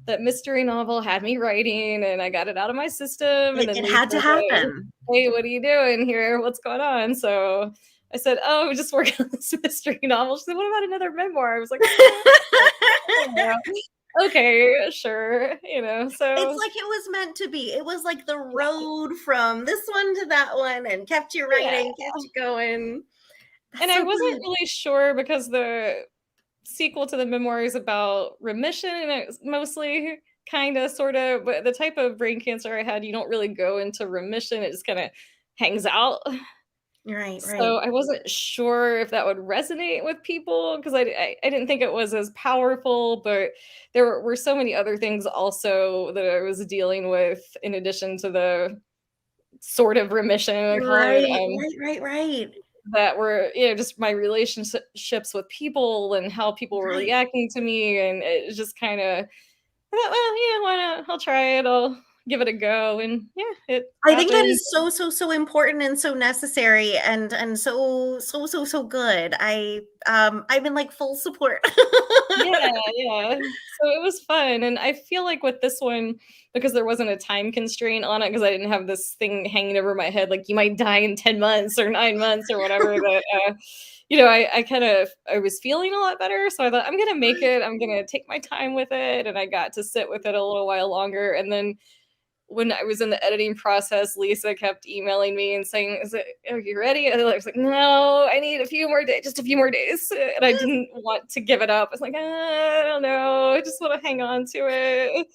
that mystery novel had me writing and I got it out of my system. And then it had to happen. Hey, what are you doing here? What's going on? So I said, oh, we're just working on this mystery novel. She said, what about another memoir? I was like, okay, sure. So it's like it was meant to be. It was like the road from this one to that one and kept you writing, kept you going. And I wasn't really sure because the sequel to the memoir is about remission and it's mostly kind of sort of, but the type of brain cancer I had, you don't really go into remission. It just kind of hangs out. Right. So I wasn't sure if that would resonate with people because I didn't think it was as powerful, but there were so many other things also that I was dealing with in addition to the sort of remission. Right. That were, just my relationships with people and how people were reacting to me. And it just kind of, I thought, well, why not? I'll try it. I'll give it a go. And yeah, it I think that happened. is so important and so necessary and so good. I'm in like full support. Yeah. So it was fun. And I feel like with this one, because there wasn't a time constraint on it, because I didn't have this thing hanging over my head, like you might die in 10 months or 9 months or whatever, that, I was feeling a lot better. So I thought, I'm going to make it. I'm going to take my time with it. And I got to sit with it a little while longer. And then when I was in the editing process, Lisa kept emailing me and saying, are you ready? And I was like, no, I need a few more days, just a few more days. And I didn't want to give it up. I was like, I don't know. I just want to hang on to it. That is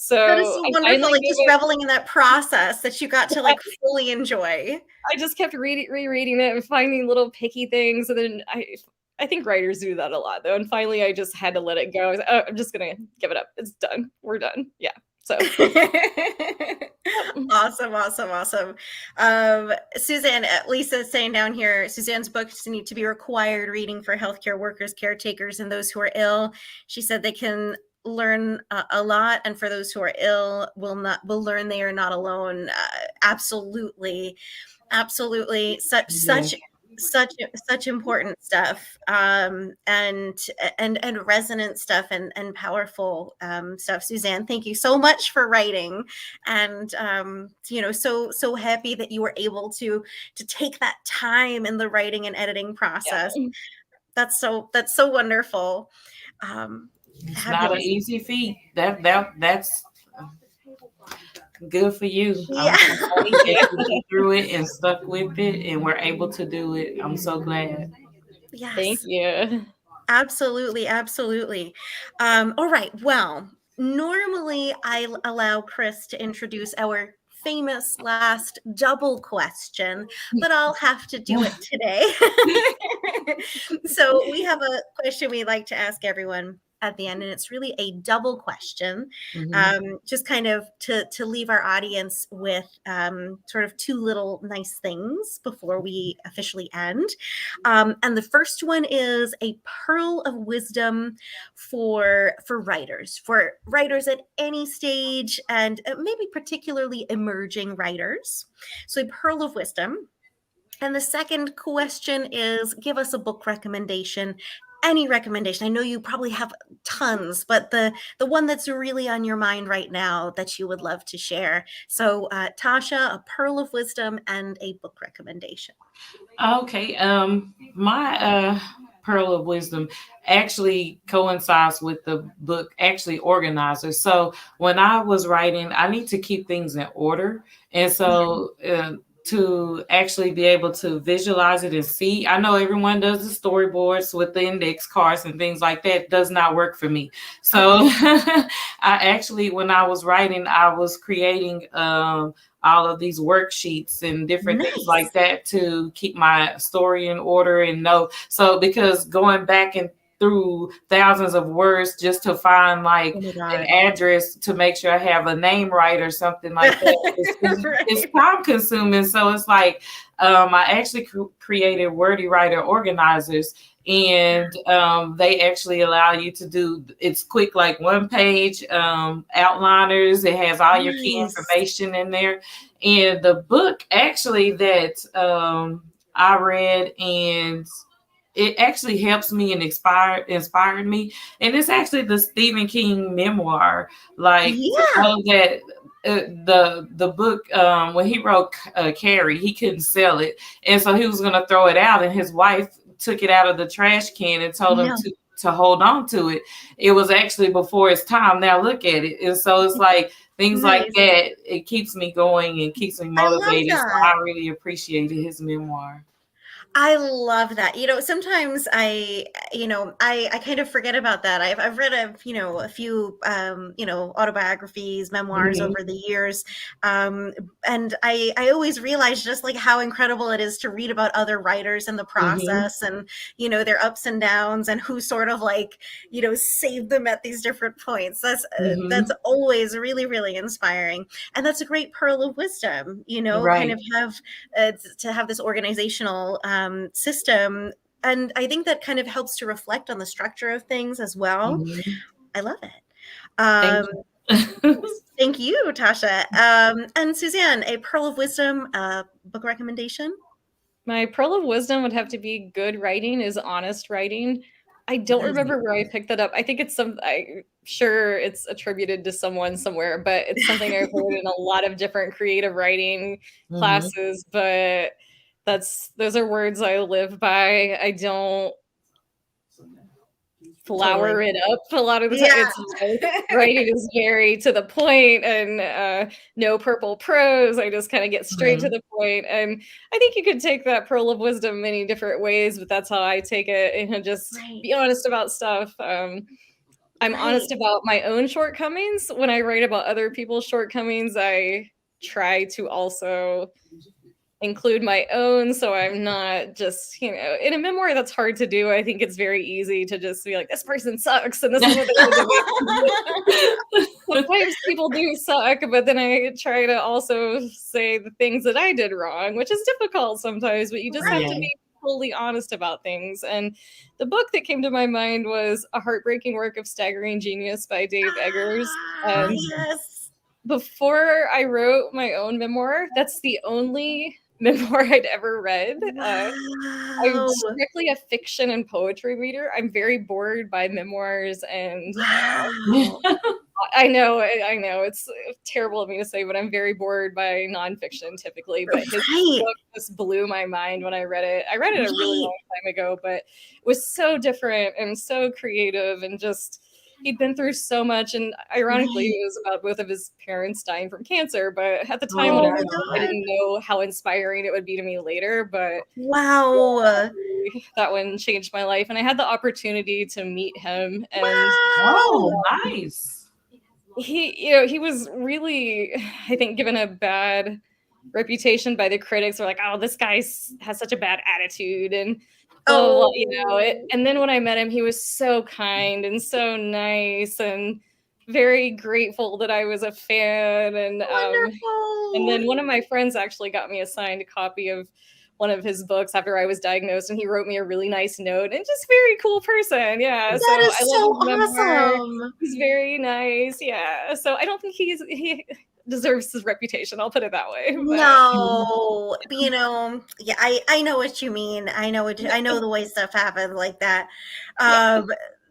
So so I wonderful, finally like gave just it. reveling in that process that you got to like fully enjoy. I just kept rereading it and finding little picky things. And then I think writers do that a lot, though. And finally, I just had to let it go. I was like, oh, I'm just going to give it up. It's done. We're done. Yeah. So Awesome. Suzanne, Lisa's saying down here, Suzanne's books need to be required reading for healthcare workers, caretakers, and those who are ill. She said they can learn a lot, and for those who are ill, will learn they are not alone. Absolutely. Such important stuff, and resonant stuff, and powerful stuff. Suzanne, thank you so much for writing, and so happy that you were able to take that time in the writing and editing process. yeah. That's so wonderful. It's not an Fabulous. easy feat. That's good for you. Yeah. I'm so glad that you went through it and stuck with it and were able to do it. I'm so glad. Yes. Thank you. Absolutely. All right. Well, normally I allow Chris to introduce our famous last double question, but I'll have to do it today. So we have a question we like to ask everyone at the end, and it's really a double question, just kind of to leave our audience with sort of two little nice things before we officially end. And the first one is a pearl of wisdom for writers at any stage, and maybe particularly emerging writers. So a pearl of wisdom. And the second question is, give us a book recommendation. Any recommendation. I know you probably have tons, but the one that's really on your mind right now that you would love to share. So Tasha, a pearl of wisdom and a book recommendation. Okay. My pearl of wisdom actually coincides with the book actually Organizer. So when I was writing, I need to keep things in order. And so to actually be able to visualize it and see, I know everyone does the storyboards with the index cards and things like that. Does not work for me. So I actually, when I was writing, I was creating all of these worksheets and different things like that to keep my story in order and know. So because going back and through thousands of words just to find like an address to make sure I have a name right or something like that, it's time consuming. So it's like I actually created Wordy writer organizers, and they actually allow you to do, it's quick, like one page outliners. It has all your key information in there. And the book actually that I read, and it actually helps me and inspired me. And it's actually the Stephen King memoir. Like to know that the book, when he wrote Carrie, he couldn't sell it, and so he was going to throw it out, and his wife took it out of the trash can and told him to hold on to it. It was actually before its time. Now look at it. And so it's like things like that. It keeps me going and keeps me motivated. So I really appreciated his memoir. I love that. Sometimes I kind of forget about that. I've read a few autobiographies, memoirs over the years, and I always realize just like how incredible it is to read about other writers in the process, and their ups and downs, and who sort of like saved them at these different points. That's always really, really inspiring, and that's a great pearl of wisdom. Kind of have to have this organizational system, and I think that kind of helps to reflect on the structure of things as well. I love it. Thank you, Tasha. And Suzanne, a pearl of wisdom, book recommendation? My pearl of wisdom would have to be good writing is honest writing. I don't remember where I picked that up. I think it's I'm sure it's attributed to someone somewhere, but it's something I've heard in a lot of different creative writing classes. But those are words I live by. I don't flower it up a lot of the time. It's writing is very to the point and no purple prose. I just kind of get straight to the point. And I think you could take that pearl of wisdom many different ways, but that's how I take it, and just be honest about stuff. I'm honest about my own shortcomings. When I write about other people's shortcomings, I try to also include my own, so I'm not just, in a memoir that's hard to do. I think it's very easy to just be like, this person sucks and this is what they do. Sometimes people do suck, but then I try to also say the things that I did wrong, which is difficult sometimes, but you just have to be fully honest about things. And the book that came to my mind was A Heartbreaking Work of Staggering Genius by Dave Eggers. Yes. Before I wrote my own memoir, that's the only memoir I'd ever read. I'm strictly a fiction and poetry reader. I'm very bored by memoirs, and I know it's terrible of me to say, but I'm very bored by nonfiction typically. But his book just blew my mind when I read it. I read it a really long time ago, but it was so different and so creative, and just he'd been through so much. And ironically, it was about both of his parents dying from cancer. But at the time when I didn't know how inspiring it would be to me later. But that one changed my life, and I had the opportunity to meet him. And nice. He was really, I think, given a bad reputation by the critics. They're like, oh, this guy has such a bad attitude, and and then when I met him, he was so kind and so nice and very grateful that I was a fan. And then one of my friends actually got me a signed copy of one of his books after I was diagnosed, and he wrote me a really nice note, and just very cool person. Yeah. That is so awesome. He's very nice. Yeah. So I don't think he deserves his reputation. I'll put it that way. But. No, I know what you mean. I know the way stuff happens like that.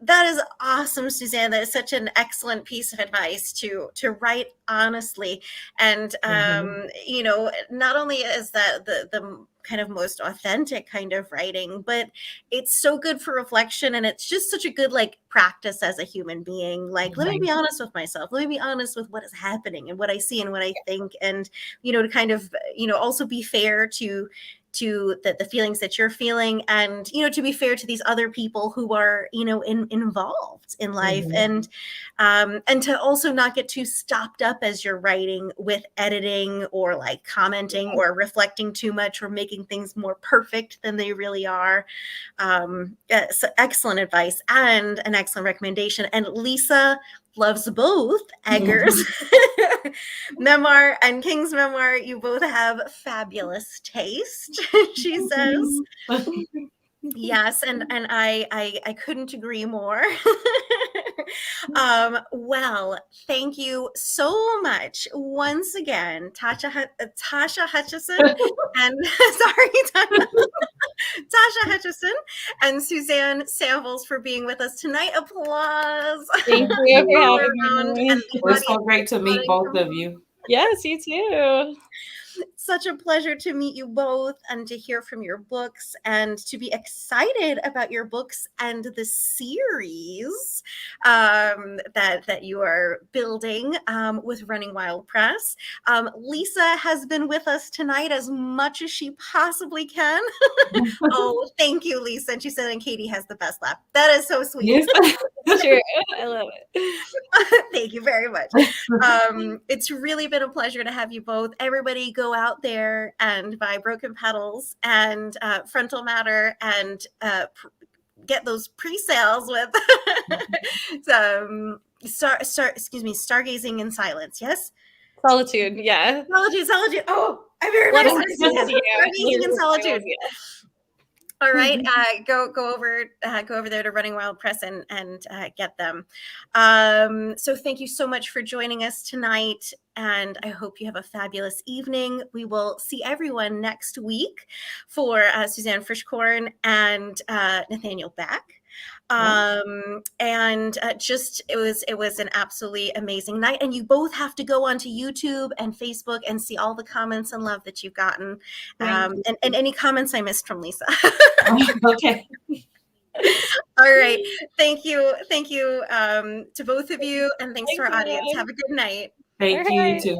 That is awesome, Suzanne. That is such an excellent piece of advice to write honestly. And, not only is that the kind of most authentic kind of writing, but it's so good for reflection. And it's just such a good practice as a human being. Let me be honest with myself. Let me be honest with what is happening and what I see and what I think. And, to kind of, also be fair to the feelings that you're feeling, and to be fair to these other people who are involved in life, and to also not get too stopped up as you're writing with editing or commenting or reflecting too much or making things more perfect than they really are. So excellent advice and an excellent recommendation. And Lisa loves both Eggers memoir and King's memoir. You both have fabulous taste, she says. Yes, and I couldn't agree more. Well, thank you so much once again, Tasha Hutchison and Tasha Hutchison and Suzanne Samples for being with us tonight. Applause. Thank you for having me. It was so great to meet both of you. Yes, you too. Such a pleasure to meet you both and to hear from your books and to be excited about your books and the series that you are building with Running Wild Press. Lisa has been with us tonight as much as she possibly can. Oh, thank you, Lisa. And she said, and Katie has the best laugh. That is so sweet. Yes. Sure. I love it. Thank you very much. It's really been a pleasure to have you both. Everybody go out there and buy Broken Petals and Frontal Matter and get those pre-sales with Stargazing in Silence. Yes? Solitude, yeah. Solitude. Oh, I'm very excited. Stargazing in Solitude. All right, go over there to Running Wild Press and get them. So thank you so much for joining us tonight, and I hope you have a fabulous evening. We will see everyone next week for Suzanne Frischkorn and Nathaniel Beck. And just it was an absolutely amazing night, and you both have to go onto YouTube and Facebook and see all the comments and love that you've gotten, and any comments I missed from Lisa. Okay. All right, thank you to both of you, and thanks to our audience. Have a good night. Thank you too.